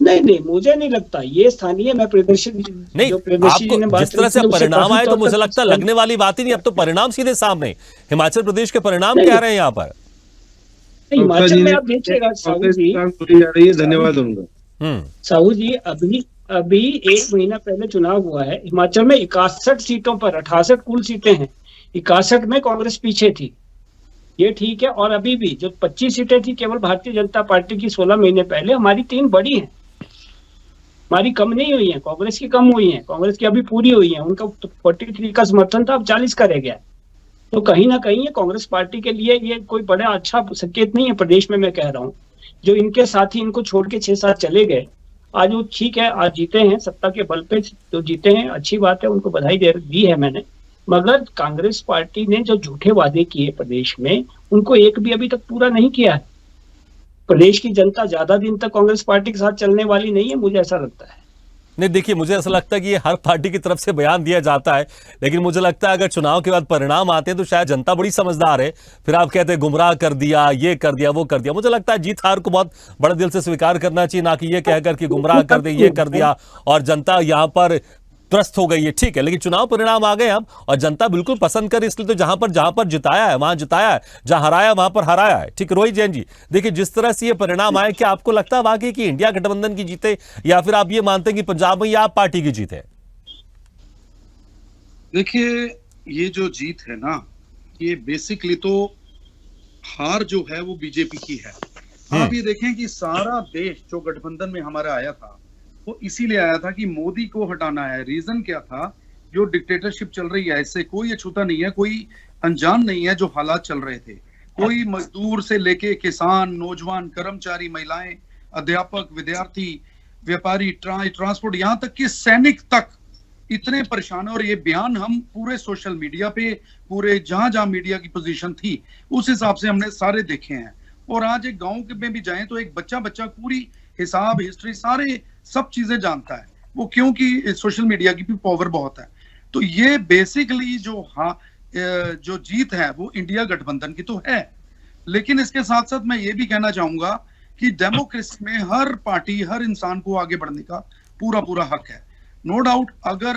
नहीं, मुझे नहीं लगता। ये स्थानीय मैं प्रदर्शन नहीं, आपको जिस तरह से परिणाम आए तो मुझे लगता लगने वाली बात ही नहीं। अब तो परिणाम सीधे सामने, हिमाचल प्रदेश के परिणाम क्या रहे हैं यहाँ पर। हिमाचल में आप देखिएगा साहू जी, धन्यवाद उनका। साहू जी, अभी 1 महीना पहले चुनाव हुआ है, हिमाचल में 61 सीटों पर 68 कुल सीटें हैं, 61 में कांग्रेस पीछे थी, ये ठीक है। और अभी भी जो 25 सीटें थी केवल भारतीय जनता पार्टी की 16 महीने पहले, हमारी 3 बड़ी हैं, हमारी कम नहीं हुई है, कांग्रेस की कम हुई है, कांग्रेस की अभी पूरी हुई है। उनका 43 का समर्थन था, अब 40 का रह गया। तो कहीं ना कहीं ये कांग्रेस पार्टी के लिए ये कोई बड़ा अच्छा संकेत नहीं है प्रदेश में। मैं कह रहा हूँ जो इनके साथी इनको छोड़ के 6-7 चले गए, आज वो ठीक है, आज जीते हैं, सत्ता के बल पे जो जीते हैं, अच्छी बात है, उनको बधाई दी है मैंने। मगर कांग्रेस पार्टी ने जो झूठे वादे किए प्रदेश में, उनको एक भी अभी तक पूरा नहीं किया है। प्रदेश की जनता ज्यादा दिन तक कांग्रेस पार्टी के साथ चलने वाली नहीं है, मुझे ऐसा लगता है। नहीं, देखिए, मुझे ऐसा लगता है कि ये हर पार्टी की तरफ से बयान दिया जाता है, लेकिन मुझे लगता है अगर चुनाव के बाद परिणाम आते हैं तो शायद जनता बड़ी समझदार है। फिर आप कहते हैं गुमराह कर दिया, ये कर दिया, वो कर दिया। मुझे लगता है जीत हार को बहुत बड़े दिल से स्वीकार करना चाहिए, ना कि ये कहकर कि गुमराह कर दे, ये कर दिया और जनता यहां पर त्रस्त हो गई है। ठीक है, लेकिन चुनाव परिणाम आ गए अब और जनता बिल्कुल पसंद करे, इसलिए तो जहां पर जिताया है वहां जिताया है, जहां हराया वहां पर हराया है। ठीक है रोहित जैन जी, देखिए जिस तरह से ये परिणाम आए, क्या आपको लगता है वाकई कि इंडिया गठबंधन की जीत है, या फिर आप ये मानते हैं कि पंजाब में या आप पार्टी की जीत है? देखिए, ये जो जीत है ना, ये बेसिकली तो हार जो है वो बीजेपी की है। आप ये देखें कि सारा देश जो गठबंधन में हमारा आया था वो इसीलिए आया था कि मोदी को हटाना है। रीजन क्या था? जो डिक्टेटरशिप चल रही है, इससे कोई अछूता नहीं है, कोई अनजान नहीं है जो हालात चल रहे थे। कोई मजदूर से लेके किसान, नौजवान, कर्मचारी, महिलाएं, अध्यापक, विद्यार्थी, व्यापारी, ट्रांसपोर्ट, यहाँ तक कि सैनिक तक इतने परेशान है। और ये बयान हम पूरे सोशल मीडिया पे, पूरे जहां मीडिया की पोजीशन थी उस हिसाब से हमने सारे देखे हैं। और आज एक गांव में भी जाएं तो एक बच्चा पूरी हिसाब, हिस्ट्री, सारे सब चीजें जानता है वो, क्योंकि सोशल मीडिया की भी पावर बहुत है। तो ये बेसिकली जो जीत है वो इंडिया गठबंधन की तो है, लेकिन इसके साथ साथ मैं ये भी कहना चाहूंगा कि डेमोक्रेसी में हर पार्टी, हर इंसान को आगे बढ़ने का पूरा हक है। नो डाउट, अगर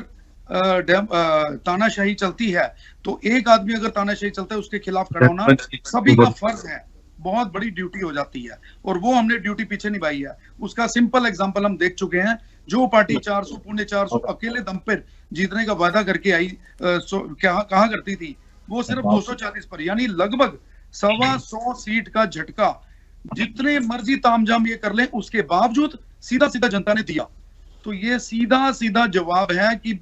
तानाशाही चलती है तो एक आदमी अगर तानाशाही चलता है उसके खिलाफ खड़ा होना सभी का फर्ज है, बहुत बड़ी ड्यूटी हो जाती है, और वो हमने ड्यूटी पीछे निभाई है। उसका सिंपल एग्जांपल हम देख चुके हैं। जो पार्टी 400, 450 अकेले दम पर जीतने का वादा करके आई, कहा करती थी, वो सिर्फ 240 पर, यानी लगभग 125 सीट का झटका, जितने मर्जी तामझाम ये कर लें उसके बावजूद सीधा जनता ने दिया। तो ये सीधा जवाब है कि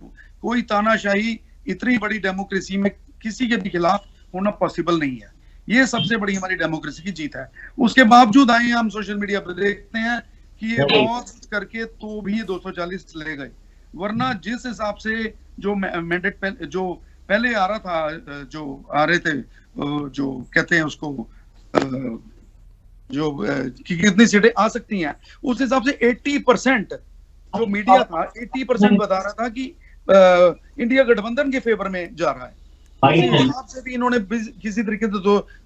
कोई तानाशाही इतनी बड़ी डेमोक्रेसी में किसी के भी खिलाफ होना पॉसिबल नहीं है। ये सबसे बड़ी हमारी डेमोक्रेसी की जीत है। उसके बावजूद आए हम सोशल मीडिया पर देखते हैं कि ये बहुत करके तो भी 240 ले गए, वरना जिस हिसाब से जो मैंडेट जो पहले आ रहा था, जो आ रहे थे, जो कहते हैं उसको, जो कितनी सीटें आ सकती हैं, उस हिसाब से 80% जो मीडिया था 80% बता रहा था कि इंडिया गठबंधन के फेवर में जा रहा है। हिसाब से भी इन्होंने किसी तरीके से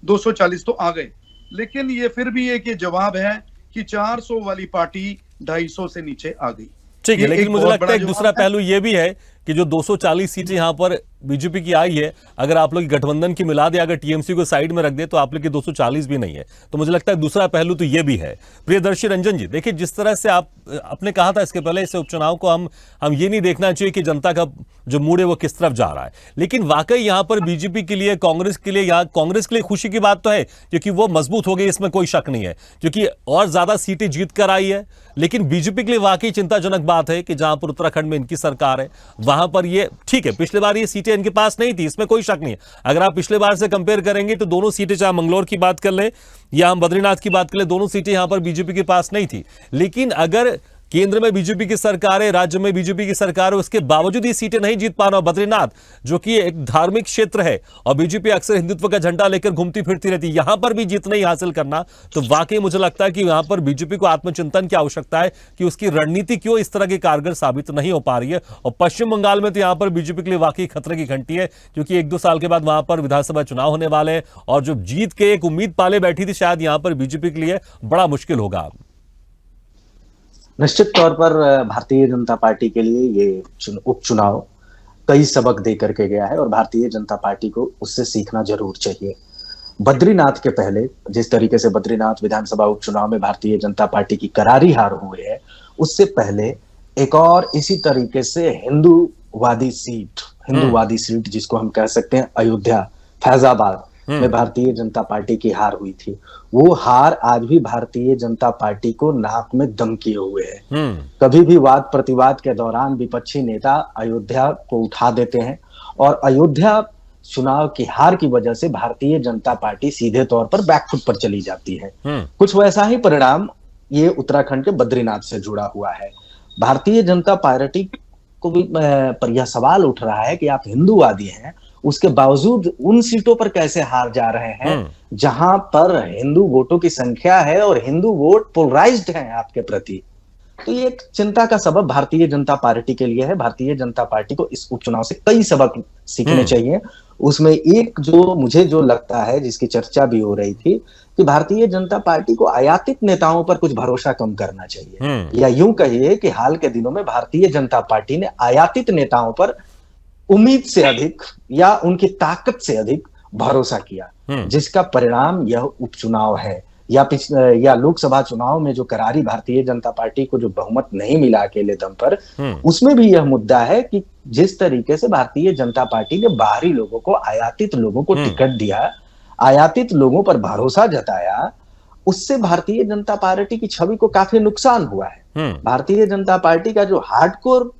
240 तो आ गए, लेकिन ये फिर भी एक जवाब है कि 400 वाली पार्टी 250 से नीचे आ गई। ठीक है, लेकिन मुझे लगता है एक दूसरा पहलू ये भी है कि जो 240 सीटें यहां पर बीजेपी की आई है, अगर आप लोग गठबंधन की मिला दे, अगर टीएमसी को साइड में रख दे, तो आप लोग की 240 भी नहीं है। तो मुझे लगता है दूसरा पहलू तो ये भी है। प्रियदर्शी रंजन जी, देखिए जिस तरह से आपने कहा था इसके पहले, इस उपचुनाव को हम ये नहीं देखना चाहिए कि जनता का जो मूड है वो किस तरफ जा रहा है, लेकिन वाकई यहां पर बीजेपी के लिए, कांग्रेस के लिए खुशी की बात तो है, क्योंकि वो मजबूत हो गई, इसमें कोई शक नहीं है, क्योंकि और ज्यादा सीटें जीत कर आई है। लेकिन बीजेपी के लिए वाकई चिंताजनक बात है कि जहां पर उत्तराखंड में इनकी सरकार है, वहां पर ये ठीक है, पिछली बार ये सीटें सीटें इनके पास नहीं थी, इसमें कोई शक नहीं है। अगर आप पिछले बार से कंपेयर करेंगे तो दोनों सीटें, चाहे मंगलौर की बात कर लें या हम बद्रीनाथ की बात कर लें, दोनों सीटें यहां पर बीजेपी के पास नहीं थी। लेकिन अगर केंद्र में बीजेपी की सरकार है, राज्य में बीजेपी की सरकार है, उसके बावजूद ये सीटें नहीं जीत पा रहा। बद्रीनाथ जो कि एक धार्मिक क्षेत्र है और बीजेपी अक्सर हिंदुत्व का झंडा लेकर घूमती फिरती रहती है, यहां पर भी जीत नहीं हासिल करना, तो वाकई मुझे लगता है कि यहां पर बीजेपी को आत्मचिंतन की आवश्यकता है कि उसकी रणनीति क्यों इस तरह की कारगर साबित नहीं हो पा रही है। और पश्चिम बंगाल में तो यहां पर बीजेपी के लिए वाकई खतरे की घंटी है, क्योंकि 1-2 साल के बाद वहां पर विधानसभा चुनाव होने वाले हैं और जो जीत के एक उम्मीद पाले बैठी थी, शायद यहां पर बीजेपी के लिए बड़ा मुश्किल होगा। निश्चित तौर पर भारतीय जनता पार्टी के लिए ये उपचुनाव कई सबक दे करके गया है और भारतीय जनता पार्टी को उससे सीखना जरूर चाहिए। बद्रीनाथ के पहले जिस तरीके से बद्रीनाथ विधानसभा उपचुनाव में भारतीय जनता पार्टी की करारी हार हुई है, उससे पहले एक और इसी तरीके से हिंदूवादी सीट जिसको हम कह सकते हैं अयोध्या, फैजाबाद में भारतीय जनता पार्टी की हार हुई थी। वो हार आज भी भारतीय जनता पार्टी को नाक में दम किए हुए है। कभी भी वाद प्रतिवाद के दौरान विपक्षी नेता अयोध्या को उठा देते हैं और अयोध्या चुनाव की हार की वजह से भारतीय जनता पार्टी सीधे तौर पर बैकफुट पर चली जाती है। कुछ वैसा ही परिणाम ये उत्तराखंड के बद्रीनाथ से जुड़ा हुआ है। भारतीय जनता पार्टी को भी पर यह सवाल उठ रहा है कि आप हिंदूवादी हैं, उसके बावजूद उन सीटों पर कैसे हार जा रहे हैं जहां पर हिंदू वोटों की संख्या है और हिंदू वोट पोलराइज्ड हैं आपके प्रति। तो ये एक चिंता का सबब भारतीय जनता पार्टी के लिए है। भारतीय जनता पार्टी को इस उपचुनाव से कई सबक सीखने चाहिए। उसमें एक जो लगता है, जिसकी चर्चा भी हो रही थी, कि भारतीय जनता पार्टी को आयातित नेताओं पर कुछ भरोसा कम करना चाहिए, या यूं कहिए कि हाल के दिनों में भारतीय जनता पार्टी ने आयातित नेताओं पर उम्मीद से अधिक या उनकी ताकत से अधिक भरोसा किया, जिसका परिणाम यह उपचुनाव है। या लोकसभा चुनाव में जो करारी भारतीय जनता पार्टी को जो बहुमत नहीं मिला अकेले दम पर, उसमें भी यह मुद्दा है कि जिस तरीके से भारतीय जनता पार्टी ने बाहरी लोगों को, आयातित लोगों को टिकट दिया, आयातित लोगों पर भरोसा जताया, उससे भारतीय जनता पार्टी की छवि को काफी नुकसान हुआ है। भारतीय जनता पार्टी का जो हार्डकोर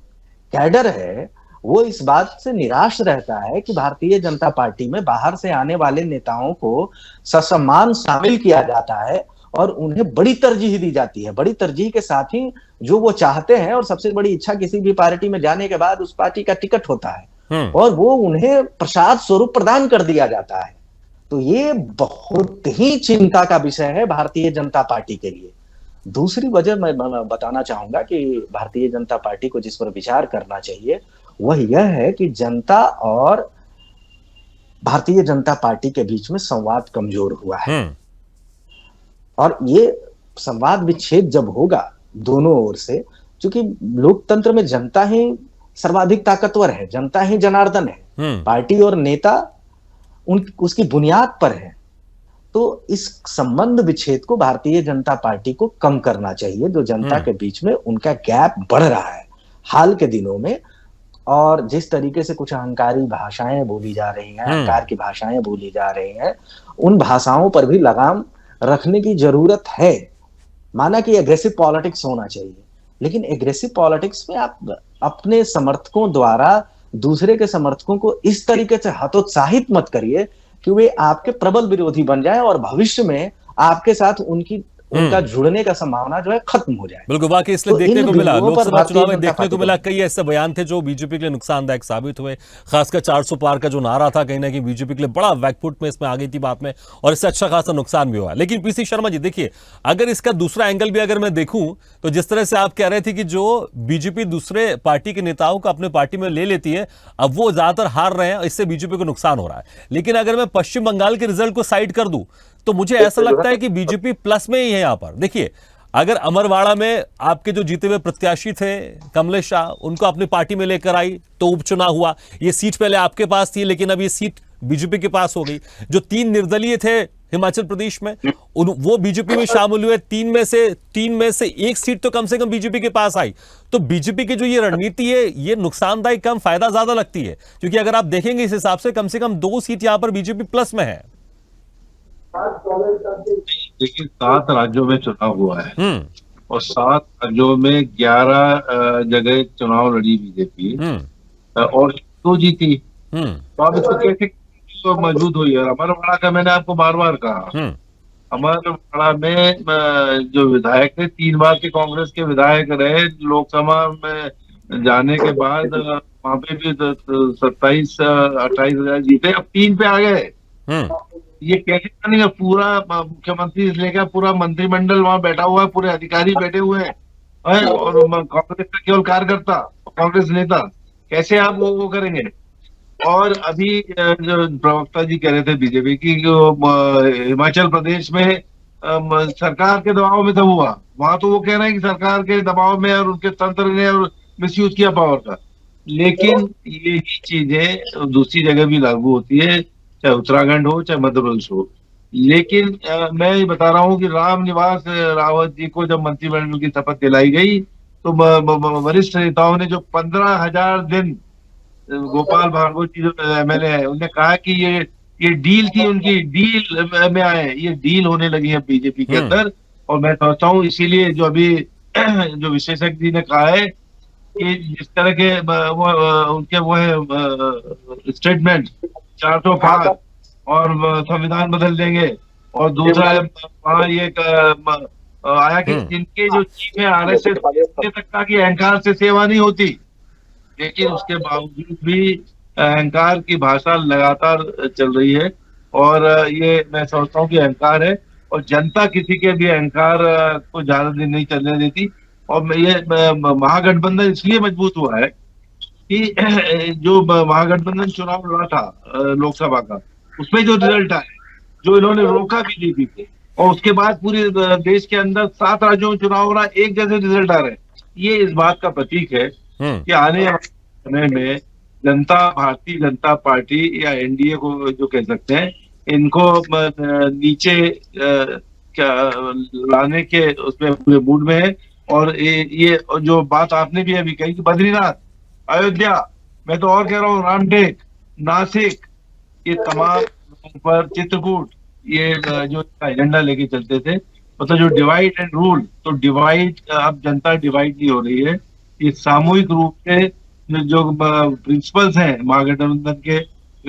कैडर है वो इस बात से निराश रहता है कि भारतीय जनता पार्टी में बाहर से आने वाले नेताओं को ससम्मान शामिल किया जाता है और उन्हें बड़ी तरजीह दी जाती है। बड़ी तरजीह के साथ ही जो वो चाहते हैं, और सबसे बड़ी इच्छा किसी भी पार्टी में जाने के बाद उस पार्टी का टिकट होता है और वो उन्हें प्रसाद स्वरूप प्रदान कर दिया जाता है। तो ये बहुत ही चिंता का विषय है भारतीय जनता पार्टी के लिए। दूसरी वजह मैं बताना चाहूंगा कि भारतीय जनता पार्टी को जिस पर विचार करना चाहिए वह यह है कि जनता और भारतीय जनता पार्टी के बीच में संवाद कमजोर हुआ है। और ये संवाद विच्छेद जब होगा दोनों ओर से, क्योंकि लोकतंत्र में जनता ही सर्वाधिक ताकतवर है, जनता ही जनार्दन है, पार्टी और नेता उसकी बुनियाद पर है। तो इस संबंध विच्छेद को भारतीय जनता पार्टी को कम करना चाहिए, जो जनता के बीच में उनका गैप बढ़ रहा है हाल के दिनों में। और जिस तरीके से कुछ अहंकारी भाषाएं बोली जा रही हैं, अहंकार की भाषाएं बोली जा रही हैं, उन भाषाओं पर भी लगाम रखने की जरूरत है। माना कि एग्रेसिव पॉलिटिक्स होना चाहिए, लेकिन एग्रेसिव पॉलिटिक्स में आप अपने समर्थकों द्वारा दूसरे के समर्थकों को इस तरीके से हतोत्साहित मत करिए कि वे आपके प्रबल विरोधी बन जाएं और भविष्य में आपके साथ उनका जुड़ने का संभावना जो है खत्म हो जाए। बिल्कुल, वाकई इसलिए देखने को मिला, लोकसभा चुनाव में देखने को मिला कई ऐसे बयान थे जो बीजेपी के लिए नुकसानदायक साबित हुए। खासकर 400 पार का जो नारा था, कहीं ना कहीं बीजेपी के लिए बड़ा बैकफुट में इसमें आ गई थी बात में, और इससे अच्छा खासा नुकसान भी हुआ। लेकिन पीसी शर्मा जी देखिए, अगर इसका दूसरा एंगल भी अगर मैं देखूं तो जिस तरह से आप कह रहे थे कि जो बीजेपी दूसरे पार्टी के नेताओं को अपने पार्टी में ले लेती है, अब वो ज्यादातर हार रहे हैं, इससे बीजेपी को नुकसान हो रहा है। लेकिन अगर मैं पश्चिम बंगाल के रिजल्ट को साइड कर दूं तो मुझे ऐसा लगता है कि बीजेपी प्लस में ही है। यहां पर देखिए, अगर अमरवाड़ा में आपके जो जीते हुए प्रत्याशी थे कमलेश शाह, उनको अपनी पार्टी में लेकर आई तो उपचुनाव हुआ। ये सीट पहले आपके पास थी, लेकिन अब ये सीट बीजेपी के पास हो गई। जो 3 निर्दलीय थे हिमाचल प्रदेश में, वो बीजेपी में शामिल हुए। 3 में से 1 सीट तो कम से कम बीजेपी के पास आई। तो बीजेपी की जो ये रणनीति है, ये नुकसानदायक कम, फायदा ज्यादा लगती है, क्योंकि अगर आप देखेंगे इस हिसाब से कम 2 सीट यहां पर बीजेपी प्लस में है। देखिए, 7 राज्यों में चुनाव हुआ है और 7 राज्यों में 11 जगह चुनाव लड़ी बीजेपी और 2 जीती। तो आप इसको कैसे तो मजबूत हुई है। अमरवाड़ा का मैंने आपको बार बार कहा, अमरवाड़ा में जो विधायक थे 3 बार के कांग्रेस के विधायक रहे, लोकसभा में जाने के बाद वहां पे भी 27-28 हजार जीते, अब 3 पे आ गए। ये कैसे मानेंगे? पूरा मुख्यमंत्री से लेकर पूरा मंत्रिमंडल वहां बैठा हुआ है, पूरे अधिकारी बैठे हुए हैं, और कांग्रेस का केवल कार्यकर्ता, कांग्रेस नेता, कैसे आप वो करेंगे? और अभी जो प्रवक्ता जी कह रहे थे बीजेपी की, जो हिमाचल प्रदेश में सरकार के दबाव में सब हुआ, वहां तो वो कह रहे हैं कि सरकार के दबाव में और उनके तंत्र ने और मिसयूज किया पावर का। लेकिन यही चीजें दूसरी जगह भी लागू होती है, चाहे उत्तराखंड हो चाहे मध्य प्रदेश हो। लेकिन मैं ये बता रहा हूँ कि रामनिवास रावत जी को जब मंत्रिमंडल की शपथ दिलाई गई तो वरिष्ठ नेताओं ने जो 15,000 दिन, गोपाल भार्गव जी जो एमएलए है, उन्होंने कहा कि ये डील थी, उनकी डील में आए, ये डील होने लगी है बीजेपी के अंदर। और मैं समझता हूँ इसीलिए जो अभी जो विशेषज्ञ जी ने कहा है कि जिस तरह के उनके वो है स्टेटमेंट 405 और संविधान बदल देंगे, और दूसरा वहाँ ये आया कि जिनके जो चीफ है आरएसएस तक का कि अहंकार से सेवा नहीं होती, लेकिन उसके बावजूद भी अहंकार की भाषा लगातार चल रही है। और ये मैं समझता हूँ कि अहंकार है, और जनता किसी के भी अहंकार को ज्यादा दिन नहीं चलने देती। और ये महागठबंधन इसलिए मजबूत हुआ है कि जो महागठबंधन चुनाव लड़ा था लोकसभा का, उसमें जो रिजल्ट आया, जो इन्होंने रोका बीजेपी को, और उसके बाद पूरे देश के अंदर 7 राज्यों में चुनाव हो रहा है, एक जैसे रिजल्ट आ रहे हैं, ये इस बात का प्रतीक है कि आने वाले समय में जनता, भारतीय जनता पार्टी या एनडीए को जो कह सकते हैं, इनको नीचे लाने के उसमें पूरे मूड में है। और ये जो बात आपने भी अभी कही कि बद्रीनाथ, अयोध्या, मैं तो और कह रहा हूँ रामटेक, नासिक, ये तमाम पर चित्रकूट, ये जो एजेंडा लेके चलते थे, मतलब जो डिवाइड एंड रूल, तो डिवाइड, अब जनता डिवाइड नहीं हो रही है, ये सामूहिक रूप से जो प्रिंसिपल्स हैं महागठबंधन के,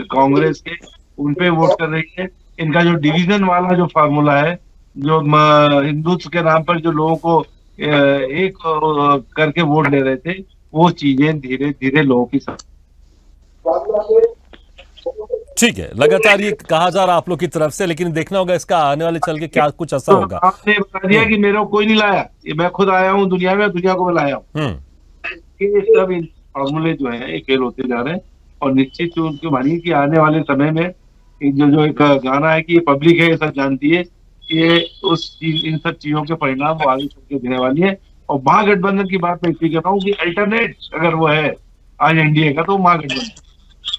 कांग्रेस के, उन पे वोट कर रही है। इनका जो डिवीजन वाला जो फार्मूला है, जो हिंदुत्व के नाम पर जो लोगों को एक करके वोट ले रहे थे, वो चीजें धीरे धीरे लोगों की ठीक है, लगातार ये कहा जा रहा आप लोग की तरफ से, लेकिन देखना होगा इसका आने वाले चल के क्या कुछ असर होगा। आपने बता दिया कि मेरे को कोई नहीं लाया, ये मैं खुद आया हूँ दुनिया में, दुनिया को मैं लाया हूँ। ये सब फॉर्मूले जो है ये फेल होते जा रहे हैं, और निश्चित उनकी मानिए कि आने वाले समय में जो एक गाना है कि ये पब्लिक है, ये सब जानती है, ये इन सब चीजों के परिणाम वो आगे चल के देने वाली है। और महागठबंधन की बात मैं इसलिए कर रहा हूँ कि अल्टरनेट अगर वो है आज एनडीए का, तो महागठबंधन।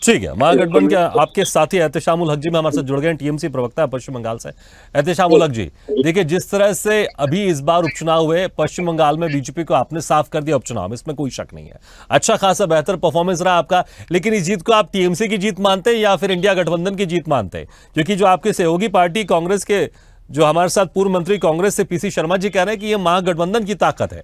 ठीक है, महागठबंधन के आपके साथी एहतेशाम उल हक जी में हमारे साथ जुड़ गए, टीएमसी प्रवक्ता है पश्चिम बंगाल से। एहतेशाम उल हक जी, देखिए जिस तरह से अभी इस बार उपचुनाव हुए पश्चिम बंगाल में, बीजेपी को आपने साफ कर दिया उपचुनाव में, इसमें कोई शक नहीं है, अच्छा खासा बेहतर परफॉर्मेंस रहा आपका। लेकिन इस जीत को आप टीएमसी की जीत मानते हैं या फिर इंडिया गठबंधन की जीत मानते हैं? क्योंकि जो आपके सहयोगी पार्टी कांग्रेस के, जो हमारे साथ पूर्व मंत्री कांग्रेस से पीसी शर्मा जी कह रहे हैं कि यह महागठबंधन की ताकत है।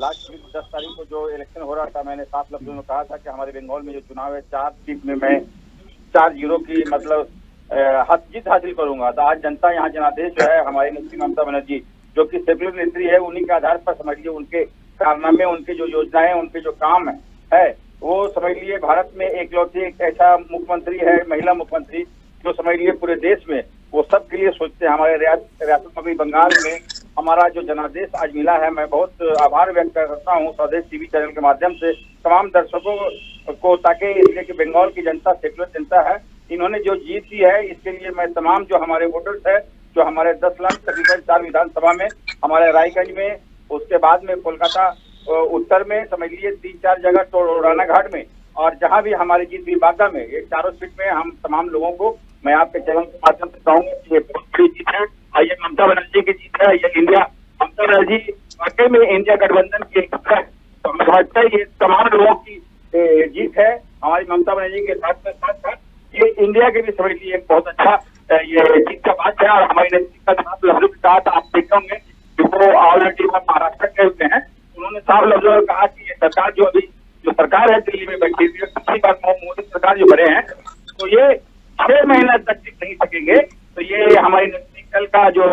लास्ट 10 तारीख को जो इलेक्शन हो रहा था, मैंने साफ लफ्जों में कहा था कि हमारे बंगाल में जो चुनाव है 4 सीट में मैं 4-0 की मतलब जीत हासिल करूंगा। तो आज जनता यहाँ जनादेश जो है हमारी नेत्री ममता बनर्जी, जो कि सेकुलर नेत्री है, उन्हीं के आधार पर समझ लीजिए उनके कारनामे, उनके जो योजनाएं, उनके जो काम है वो समझ लिए भारत में एकलौती एक ऐसा मुख्यमंत्री है, महिला मुख्यमंत्री, जो समझ लिए पूरे देश में वो सबके लिए सोचते हैं। हमारे रियासत बंगाल में हमारा जो जनादेश आज मिला है, मैं बहुत आभार व्यक्त करता हूँ स्वदेश टीवी चैनल के माध्यम से तमाम दर्शकों को, ताकि इसलिए कि बंगाल की जनता सेकुलर जनता है, इन्होंने जो जीत दी है इसके लिए मैं तमाम जो हमारे वोटर्स है, जो हमारे 10 लाख तकरीबन 4 विधानसभा में, हमारे रायगंज में, उसके बाद में कोलकाता उत्तर में, समझ लीजिए 3-4 जगह टोराना घाट में, और जहां भी हमारी जीत हुई बांदा में, ये चारों सीट में हम तमाम लोगों को मैं आपके चैनल के माध्यम से कहूंगा कि ये बहुत बड़ी जीत है, और ये ममता बनर्जी की जीत है। ये इंडिया, ममता बनर्जी वाकई में इंडिया गठबंधन की एक है, तो हमें समझता है ये तमाम लोगों की जीत है। हमारी ममता बनर्जी के साथ में साथ ये इंडिया के भी समझ लीजिए एक बहुत अच्छा ये जीत का बात है। और हमारी नेत्री का साथ लफ्जों के साथ आप देखे होंगे कि वो ऑलरेडी साफ लफ्जों में कहा कि ये सरकार जो सरकार है दिल्ली में बैठी हुई, पिछली बार मोदी सरकार जो बने हैं, तो ये 6 महीने तक टिक नहीं सकेंगे। तो ये हमारी नजदीक का जो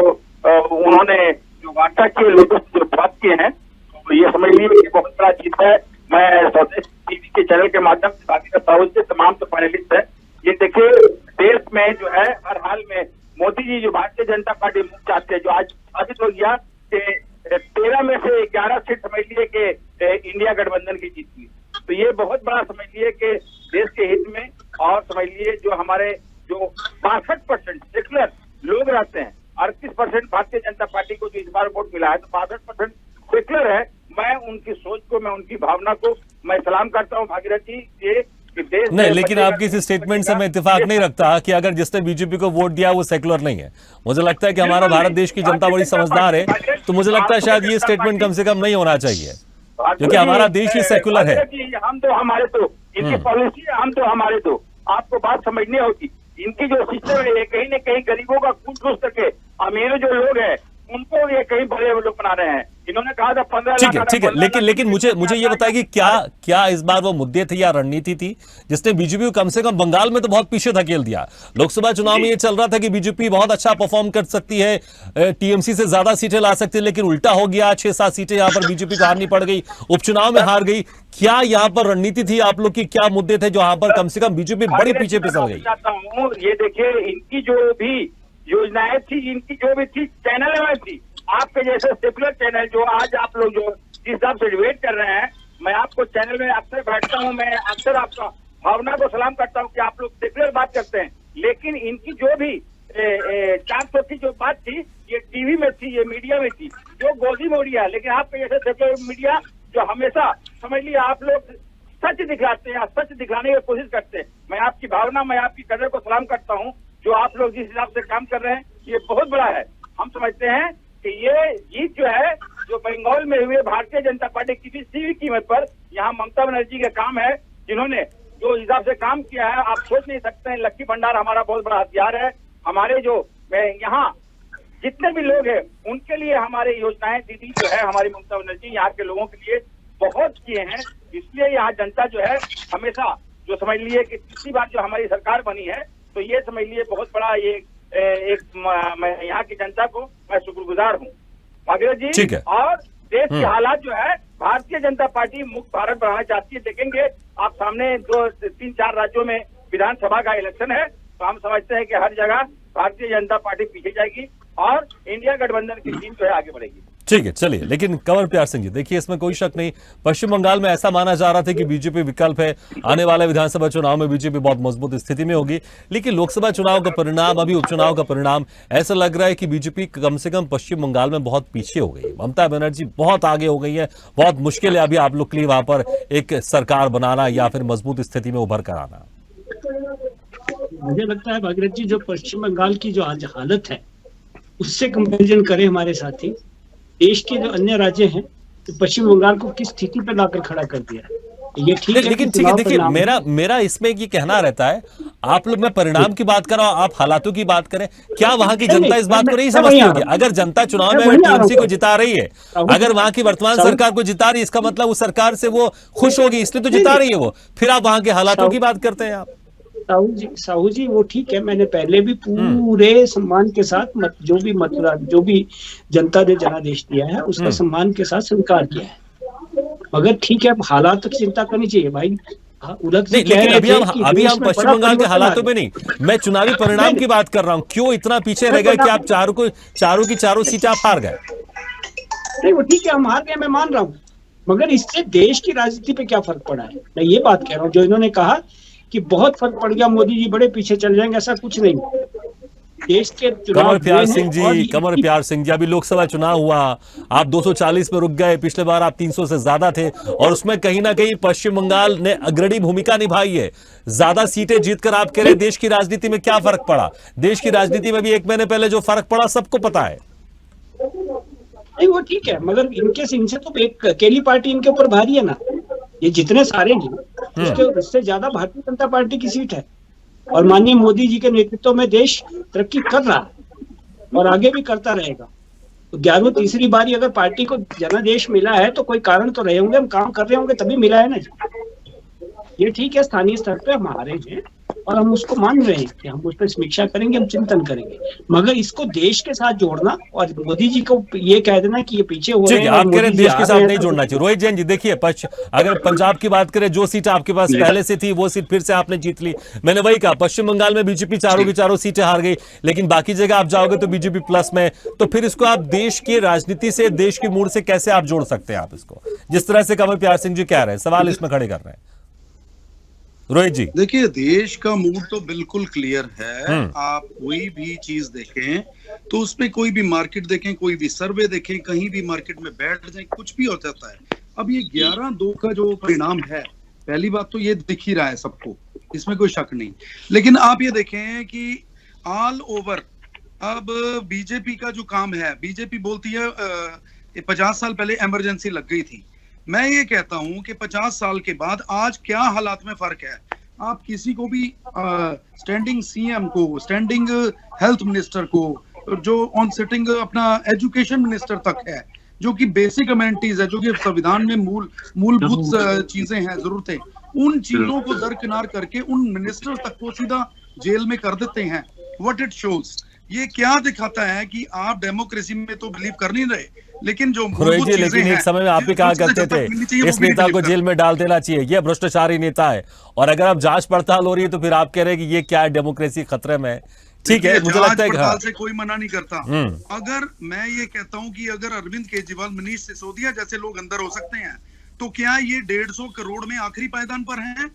उन्होंने जो वार्ता की, लोगों से जो बात किए हैं, तो ये समझ लीजिए कि बहुत बड़ा जीत है। मैं स्वदेश टीवी के चैनल के माध्यम से बाकी करता हूँ, तमाम जो पैनलिस्ट है, ये देखिए देश में जो है हर हाल में मोदी जी जो भारतीय जनता पार्टी मुख चाहते हैं, जो आज साबित हो गया कि 13 में से 11 सीट समझ लिए कि इंडिया गठबंधन की जीत हुई। तो ये बहुत बड़ा समझ लिए कि देश के हित में, और समझ लिए जो हमारे जो 62% सेकुलर लोग रहते हैं, 38% भारतीय जनता पार्टी को जो इस बार वोट मिला है, तो 62% सेकुलर है। मैं उनकी सोच को, मैं उनकी भावना को मैं सलाम करता हूँ भागीरथ जी। ये देश नहीं, लेकिन आपकी इस स्टेटमेंट से मैं इत्तेफाक नहीं रखता कि अगर जिसने बीजेपी को वोट दिया वो सेकुलर नहीं है। मुझे लगता है कि हमारा भारत देश की जनता बड़ी समझदार है, तो मुझे लगता है शायद ये स्टेटमेंट कम से कम नहीं होना चाहिए, क्योंकि हमारा देश ही सेकुलर है। हम तो हमारे तो इनकी पॉलिसी है, हम तो हमारे तो आपको बात समझनी होगी। इनकी जो सिस्टम है, कहीं न कहीं गरीबों का खून चूस करके अमीर जो लोग हैं उनको ये कहीं बड़े लोग बना रहे हैं। इन्होंने कहा था 15 लाख। ठीक है, लेकिन मुझे ये बताइए कि क्या इस बार वो मुद्दे थे या रणनीति थी जिसने बीजेपी को कम से कम बंगाल में तो बहुत पीछे धकेल दिया। लोकसभा चुनाव में ये चल रहा था कि बीजेपी बहुत अच्छा परफॉर्म कर सकती है, टीएमसी से ज्यादा सीटें ला सकती है, लेकिन उल्टा हो गया, 6-7 सीटें यहाँ पर बीजेपी को हारनी पड़ गई, उपचुनाव में हार गई। क्या यहाँ पर रणनीति थी आप लोग की? क्या मुद्दे थे जो यहाँ पर कम से कम बीजेपी बड़ी पीछे फिसल गई? ये देखिए, इनकी जो भी योजनाएं थी, इनकी जो भी थी चैनल में थी, आपके जैसे सेकुलर चैनल जो आज आप लोग जो जिस हिसाब से डिबेट कर रहे हैं, मैं आपको चैनल में अक्सर बैठता हूं, मैं अक्सर आपका भावना को सलाम करता हूं कि आप लोग सेकुलर बात करते हैं, लेकिन इनकी जो भी 400 की जो बात थी, ये टीवी में थी, ये मीडिया में थी, जो गोदी मीडिया। लेकिन आपके जैसे सेकुलर मीडिया जो हमेशा समझ लिया आप लोग सच दिखलाते हैं, सच दिखलाने की कोशिश करते हैं। मैं आपकी भावना, मैं आपकी कदर को सलाम करता हूँ। जो आप लोग जिस हिसाब से काम कर रहे हैं, ये बहुत बड़ा है। हम समझते हैं कि ये जीत जो है, जो बंगाल में हुए भारतीय जनता पार्टी की किसी भी कीमत पर, यहाँ ममता बनर्जी का काम है, जिन्होंने जो हिसाब से काम किया है, आप सोच नहीं सकते हैं। लक्की भंडार हमारा बहुत बड़ा हथियार है। हमारे जो यहाँ जितने भी लोग हैं, उनके लिए हमारे योजनाएं दीदी जो है, हमारी ममता बनर्जी यहाँ के लोगों के लिए बहुत किए हैं। इसलिए यहाँ जनता जो है हमेशा जो समझ लिए कि पिछली बार जो हमारी सरकार बनी है, तो ये समझ लिए बहुत बड़ा ये मैं यहाँ की जनता को मैं शुक्रगुजार हूँ भागीरथ जी। और देश के हालात जो है, भारतीय जनता पार्टी मुक्त भारत बनाना चाहती है। देखेंगे आप सामने 2-3-4 राज्यों में विधानसभा का इलेक्शन है, तो हम समझते हैं कि हर जगह भारतीय जनता पार्टी पीछे जाएगी और इंडिया गठबंधन की टीम जो है आगे बढ़ेगी। ठीक है, चलिए। लेकिन कंवर प्यार सिंह जी, देखिए इसमें कोई शक नहीं, पश्चिम बंगाल में ऐसा माना जा रहा था कि बीजेपी विकल्प है, आने वाले विधानसभा चुनाव में बीजेपी बहुत मजबूत स्थिति में होगी, लेकिन लोकसभा चुनाव का परिणाम, अभी उपचुनाव का परिणाम, ऐसा लग रहा है कि बीजेपी कम से कम पश्चिम बंगाल में बहुत पीछे हो गई। ममता बनर्जी बहुत आगे हो गई है, बहुत मुश्किल है अभी आप लोग के लिए वहां पर एक सरकार बनाना या फिर मजबूत स्थिति में उभर कर आना। मुझे लगता है भागीरथ जी, जो पश्चिम बंगाल की जो आज हालत है, उससे कंपैरिजन करें हमारे साथी देश के जो अन्य राज्य हैं, तो पश्चिम बंगाल को किस स्थिति पर लाकर खड़ा कर दिया है। ये ठीक है, लेकिन ठीक है, देखिए मेरा इसमें ये कहना रहता है, आप लोग, मैं परिणाम की बात कर रहा हूं, आप हालातों की बात करें, क्या वहां की जनता इस बात को नहीं समझती होगी? अगर जनता चुनाव में टीएमसी को जिता रही है, अगर वहां की वर्तमान सरकार को जिता रही है, इसका मतलब उस सरकार से वो खुश होगी, इसलिए तो जिता रही है वो। फिर आप वहां के हालातों की बात करते हैं आप। साहू जी वो ठीक है, मैंने पहले भी पूरे सम्मान के साथ जो भी जनता ने जनादेश दिया है उसका सम्मान के साथ स्वीकार किया है। मगर ठीक है, हालात की चिंता करनी चाहिए भाई। नहीं, लेकिन अभी हम पश्चिम बंगाल के हालातों में नहीं, मैं चुनावी परिणाम की बात कर रहा हूँ। क्यों इतना पीछे रह गए कि आप चारों सीटें आप हार गए? नहीं वो ठीक है, हम हार गए, मैं मान रहा हूँ, मगर इससे देश की राजनीति पे क्या फर्क पड़ा है, मैं ये बात कह रहा हूँ। जो इन्होंने कहा कि बहुत फर्क पड़ गया, मोदी जी बड़े पीछे चल जाएंगे, ऐसा कुछ नहीं। देश के कंवर प्यार सिंह जी, अभी लोकसभा चुनाव हुआ, आप 240 पे रुक गए, पिछले बार आप 300 से ज्यादा थे, और उसमें कहीं ना कहीं पश्चिम बंगाल ने अग्रणी भूमिका निभाई है। ज्यादा सीटें जीतकर आप कह रहे देश की राजनीति में क्या फर्क पड़ा? देश की राजनीति में भी 1 महीने पहले जो फर्क पड़ा सबको पता है। नहीं वो ठीक है, मगर इनसे तो एक अकेली पार्टी इनके ऊपर भारी है ना। ये जितने सारे हैं उससे ज्यादा भारतीय जनता पार्टी की सीट है, और माननीय मोदी जी के नेतृत्व में देश तरक्की कर रहा है और आगे भी करता रहेगा। 11वीं तीसरी बारी अगर पार्टी को जनादेश मिला है तो कोई कारण तो रहे होंगे, हम काम कर रहे होंगे तभी मिला है ना जी। ये ठीक है, स्थानीय स्तर पे हम हारे हैं और हम उसको मान रहे हैं कि हम उस पर समीक्षा करेंगे, हम चिंतन करेंगे, मगर इसको देश के साथ जोड़ना और मोदी जी को ये कह देना कि ये पीछे हो रहे हैं, आप कह रहे हैं देश के साथ नहीं तो जोड़ना चाहिए। रोहित जैन जी देखिए, अगर पंजाब की बात करें, जो सीट आपके पास पहले से थी वो सीट फिर से आपने जीत ली। मैंने वही कहा, पश्चिम बंगाल में बीजेपी चारों की चारों सीटें हार गई, लेकिन बाकी जगह आप जाओगे तो बीजेपी प्लस में। तो फिर इसको आप देश की राजनीति से, देश की मूड से कैसे आप जोड़ सकते हैं? आप इसको जिस तरह से कमल प्यार सिंह जी कह रहे हैं, सवाल इसमें खड़े कर रहे हैं रोहित जी। देखिए, देश का मूड तो बिल्कुल क्लियर है। आप कोई भी चीज देखें तो उसमें कोई भी मार्केट देखें, कोई भी सर्वे देखें, कहीं भी मार्केट में बैठ जाए, कुछ भी हो जाता है। अब ये 11-2 का जो परिणाम है, पहली बात तो ये दिख ही रहा है सबको, इसमें कोई शक नहीं। लेकिन आप ये देखें कि ऑल ओवर अब बीजेपी का जो काम है, बीजेपी बोलती है 50 साल पहले इमरजेंसी लग गई थी। मैं ये कहता हूं कि 50 साल के बाद आज क्या हालात में फर्क है। आप किसी को भी स्टैंडिंग सीएम को, स्टैंडिंग हेल्थ मिनिस्टर को, जो ऑन सिटिंग अपना एजुकेशन मिनिस्टर तक है, जो कि बेसिक अमेनिटीज है, जो कि संविधान में मूलभूत चीजें हैं, जरूरतें, उन चीजों को दरकिनार करके उन मिनिस्टर तक को सीधा जेल में कर देते हैं। व्हाट इट शोज, ये क्या दिखाता है कि आप डेमोक्रेसी में तो बिलीव कर नहीं रहे, लेकिन जो रोहित जी, लेकिन एक समय में आप भी कहा करते थे इस नेता को जेल में डाल देना चाहिए, ये भ्रष्टाचारी नेता है, और अगर अब जांच पड़ताल हो रही है तो फिर आप कह रहे हैं कि ये क्या है, डेमोक्रेसी खतरे में है। ठीक है, मुझे लगता है पड़ताल से कोई मना नहीं करता। अगर मैं ये कहता हूं कि अगर अरविंद केजरीवाल, मनीष सिसोदिया जैसे लोग अंदर हो सकते हैं, तो क्या ये 150 करोड़ में आखिरी पायदान पर हैं?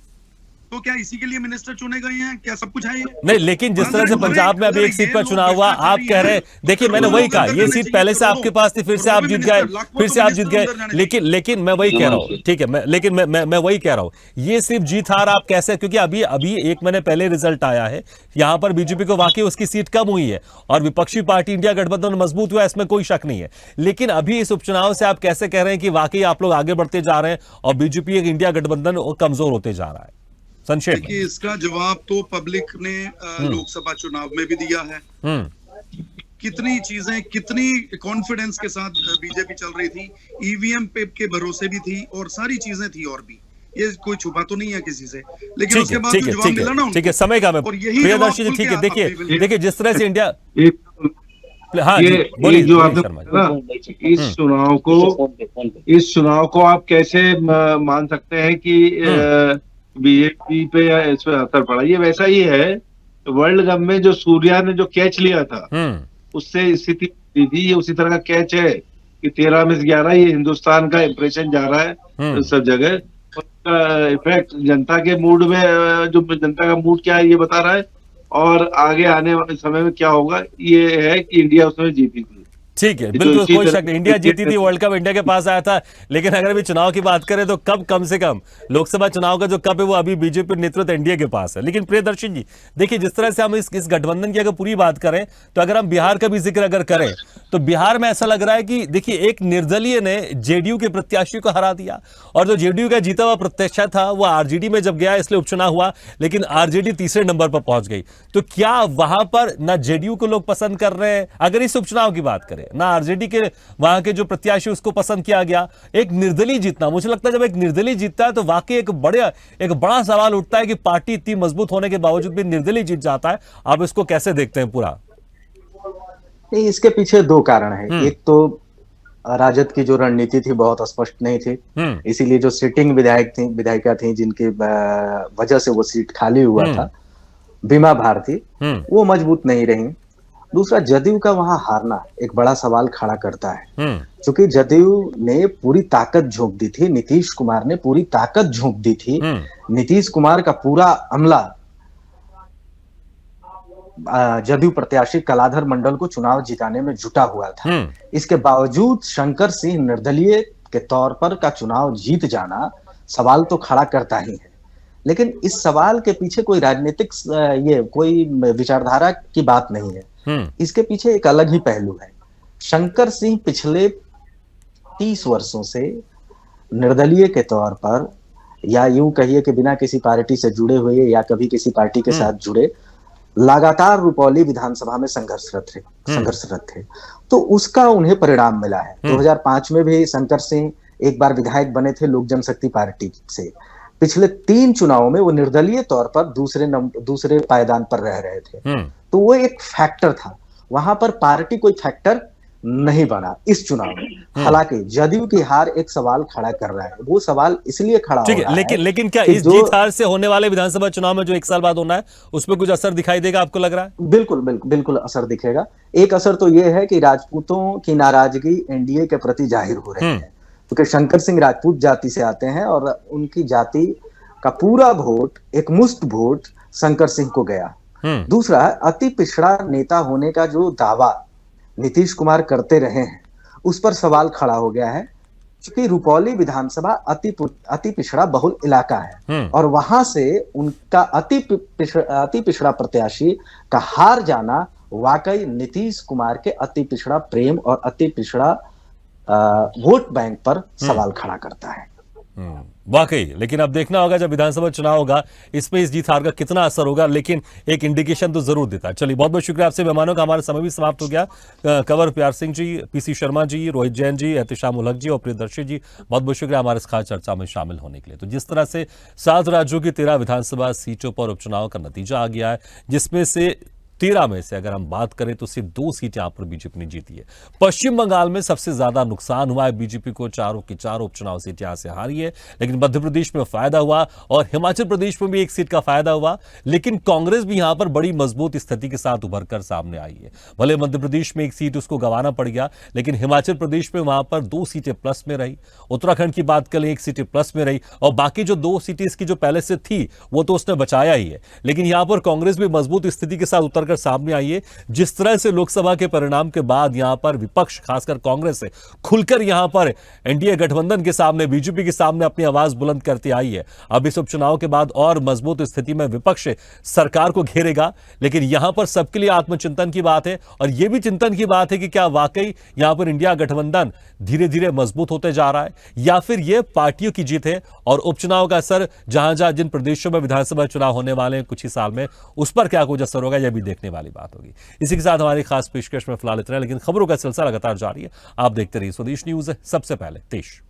तो क्या इसी के लिए मिनिस्टर चुने गए हैं? क्या सब कुछ है ये? नहीं, लेकिन जिस तरह से पंजाब में अभी एक सीट पर चुनाव हुआ, आप कह रहे हैं, देखिए मैंने वही कहा, ये सीट पहले से आपके पास थी, फिर से आप जीत गए, फिर से आप जीत गए। लेकिन मैं वही कह रहा हूँ, ठीक है, लेकिन मैं वही कह रहा हूँ, ये सिर्फ जीत हार आप कैसे, क्योंकि अभी 1 महीने पहले रिजल्ट आया है, यहां पर बीजेपी को वाकई उसकी सीट कम हुई है और विपक्षी पार्टी इंडिया गठबंधन मजबूत हुआ, इसमें कोई शक नहीं है। लेकिन अभी इस उपचुनाव से आप कैसे कह रहे हैं कि वाकई आप लोग आगे बढ़ते जा रहे हैं और बीजेपी एक इंडिया गठबंधन कमजोर होते जा रहा है? संक्षेप में। देखिए, इसका जवाब तो पब्लिक ने लोकसभा चुनाव में भी दिया है। कितनी चीजें, कितनी कॉन्फिडेंस के साथ बीजेपी चल रही थी, ईवीएम पे के भरोसे भी थी और सारी चीजें थी, और भी ये कोई छुपा तो नहीं है किसी से। लेकिन उसके बाद जो जवाब मिला ना, ठीक है, समय का मैं प्रियदर्शी जी, ठीक है, देखिए जिस तरह से इंडिया, हाँ ये जो आपने इस चुनाव को आप कैसे मान सकते हैं कि बीजेपी पे या इस पे असर पड़ा? ये वैसा ही है, वर्ल्ड कप में जो सूर्या ने जो कैच लिया था, उससे स्थिति थी, ये उसी तरह का कैच है कि 13 में से 11, ये हिंदुस्तान का इंप्रेशन जा रहा है सब जगह, उसका इफेक्ट जनता के मूड में, जो जनता का मूड क्या है ये बता रहा है, और आगे आने वाले समय में क्या होगा ये है कि इंडिया उसमें जीती थी। ठीक है, बिल्कुल कोई शक नहीं, इंडिया जीती थी, वर्ल्ड कप इंडिया के पास आया था। लेकिन अगर अभी चुनाव की बात करें तो कब, कम से कम लोकसभा चुनाव का जो कप है वो अभी बीजेपी नेतृत्व एनडीए के पास है। लेकिन प्रियदर्शन जी देखिए, जिस तरह से हम इस गठबंधन की अगर पूरी बात करें, तो अगर हम बिहार का भी जिक्र अगर करें तो बिहार में ऐसा लग रहा है कि देखिए, एक निर्दलीय ने जेडीयू के प्रत्याशी को हरा दिया, और जो जेडीयू का जीता हुआ प्रत्याशी था वो आरजेडी में जब गया, इसलिए उपचुनाव हुआ, लेकिन आरजेडी तीसरे नंबर पर पहुंच गई। तो क्या वहां पर ना जेडीयू को लोग पसंद कर रहे हैं, अगर इस उपचुनाव की बात करें, ना आरजेडी के वहां के जो प्रत्याशी उसको पसंद किया गया? एक निर्दलीय जीतना, मुझे लगता है जब एक निर्दलीय जीतता है तो वाकई एक बड़ा सवाल उठता है कि पार्टी इतनी मजबूत होने के बावजूद भी निर्दलीय जीत जाता है। आप इसको कैसे देखते हैं पूरा? नहीं, इसके पीछे 2 कारण है। एक तो राजद की जो रणनीति थी बहुत स्पष्ट नहीं थी, इसीलिए जो सिटिंग विधायिका थी जिनकी वजह से वो सीट खाली हुआ था, बीमा भारती, वो मजबूत नहीं रही। दूसरा, जदयू का वहां हारना एक बड़ा सवाल खड़ा करता है, क्योंकि जदयू ने पूरी ताकत झोंक दी थी, नीतीश कुमार ने पूरी ताकत झोंक दी थी, नीतीश कुमार का पूरा अमला जदयू प्रत्याशी कलाधर मंडल को चुनाव जिताने में जुटा हुआ था। इसके बावजूद शंकर सिंह निर्दलीय के तौर पर का चुनाव जीत जाना सवाल तो खड़ा करता ही है। लेकिन इस सवाल के पीछे कोई राजनीतिक कोई विचारधारा की बात नहीं है, इसके पीछे एक अलग ही पहलू है। शंकर सिंह पिछले 30 वर्षों से निर्दलीय के तौर पर, या यूं कहिए कि बिना किसी पार्टी से जुड़े हुए या कभी किसी पार्टी के साथ जुड़े, लगातार रुपौली विधानसभा में संघर्षरत थे। तो उसका उन्हें परिणाम मिला है। 2005 में भी शंकर सिंह एक बार विधायक बने थे लोक जनशक्ति पार्टी से। पिछले 3 चुनावों में वो निर्दलीय तौर पर दूसरे पायदान पर रह रहे थे। तो वो एक फैक्टर था, वहां पर पार्टी कोई फैक्टर नहीं बना इस चुनाव में। हालांकि जदयू की हार एक सवाल खड़ा कर रहा है। वो सवाल इसलिए खड़ा हो रहा है, लेकिन क्या इस जीत हार से होने वाले विधानसभा चुनाव में जो 1 साल बाद होना है उस पर कुछ असर दिखाई देगा, आपको लग रहा है? बिल्कुल असर दिखेगा। एक असर तो ये है कि राजपूतों की नाराजगी एनडीए के प्रति जाहिर हो रही है, क्योंकि शंकर सिंह राजपूत जाति से आते हैं और उनकी जाति का पूरा वोट, एक मुश्त वोट शंकर सिंह को गया। दूसरा, अति पिछड़ा नेता होने का जो दावा नीतीश कुमार करते रहे हैं उस पर सवाल खड़ा हो गया है, क्योंकि रुपौली विधानसभा अति पिछड़ा बहुल इलाका है और वहां से उनका अति पिछड़ा प्रत्याशी का हार जाना वाकई नीतीश कुमार के अति पिछड़ा प्रेम और अति पिछड़ा वोट बैंक पर सवाल खड़ा करता है। वाकई, लेकिन अब देखना होगा जब विधानसभा चुनाव होगा इसमें इस जीत हार का कितना असर होगा, लेकिन एक इंडिकेशन तो जरूर देता है। चलिए, बहुत बहुत शुक्रिया आपसे मेहमानों का। हमारा समय भी समाप्त हो गया। कंवर प्यार सिंह जी, पीसी शर्मा जी, रोहित जैन जी, एहतिशाम उलहक जी और प्रियदर्शी जी, बहुत बहुत शुक्रिया हमारे इस खास चर्चा में शामिल होने के लिए। तो जिस तरह से 7 राज्यों की 13 विधानसभा सीटों पर उपचुनाव का नतीजा आ गया है, जिसमें से 13 में से अगर हम बात करें तो सिर्फ 2 सीट यहां पर बीजेपी ने जीती है। पश्चिम बंगाल में सबसे ज्यादा नुकसान हुआ है बीजेपी को, 4 की 4 उपचुनाव सीट यहां से हारी है, लेकिन मध्य प्रदेश में फायदा हुआ और हिमाचल प्रदेश में भी 1 सीट का फायदा हुआ। लेकिन कांग्रेस भी यहां पर बड़ी मजबूत स्थिति के साथ उभर कर सामने आई है। भले मध्य प्रदेश में 1 सीट उसको गंवाना पड़ गया, लेकिन हिमाचल प्रदेश में वहां पर 2 सीटें प्लस में रही। उत्तराखंड की बात करें, 1 सीटें प्लस में रही और बाकी जो 2 सीटें इसकी जो पहले से थी वो तो उसने बचाया ही है। लेकिन यहां पर कांग्रेस भी मजबूत स्थिति के साथ उतरकर सामने आई है। जिस तरह से लोकसभा के परिणाम के बाद यहां पर विपक्ष, खासकर कांग्रेस से खुलकर यहां पर एनडीए गठबंधन के सामने, बीजेपी के सामने अपनी आवाज बुलंद करती आई है। अब इस उपचुनाव के बाद और मजबूत स्थिति में विपक्ष सरकार को घेरेगा, लेकिन यहां पर सबके लिए आत्मचिंतन की बात है और यह भी चिंतन की बात है कि क्या वाकई यहां पर इंडिया गठबंधन धीरे धीरे मजबूत होते जा रहा है या फिर यह पार्टियों की जीत है और उपचुनाव का असर जहां जहां जिन प्रदेशों में विधानसभा चुनाव होने वाले हैं कुछ ही साल में, उस पर क्या कुछ असर होगा, यह भी देखने वाली बात होगी। इसी के साथ हमारी खास पेशकश में फिलहाल इतना, लेकिन खबरों का सिलसिला लगातार जारी है। आप देखते रहिए स्वदेश न्यूज, सबसे पहले देश।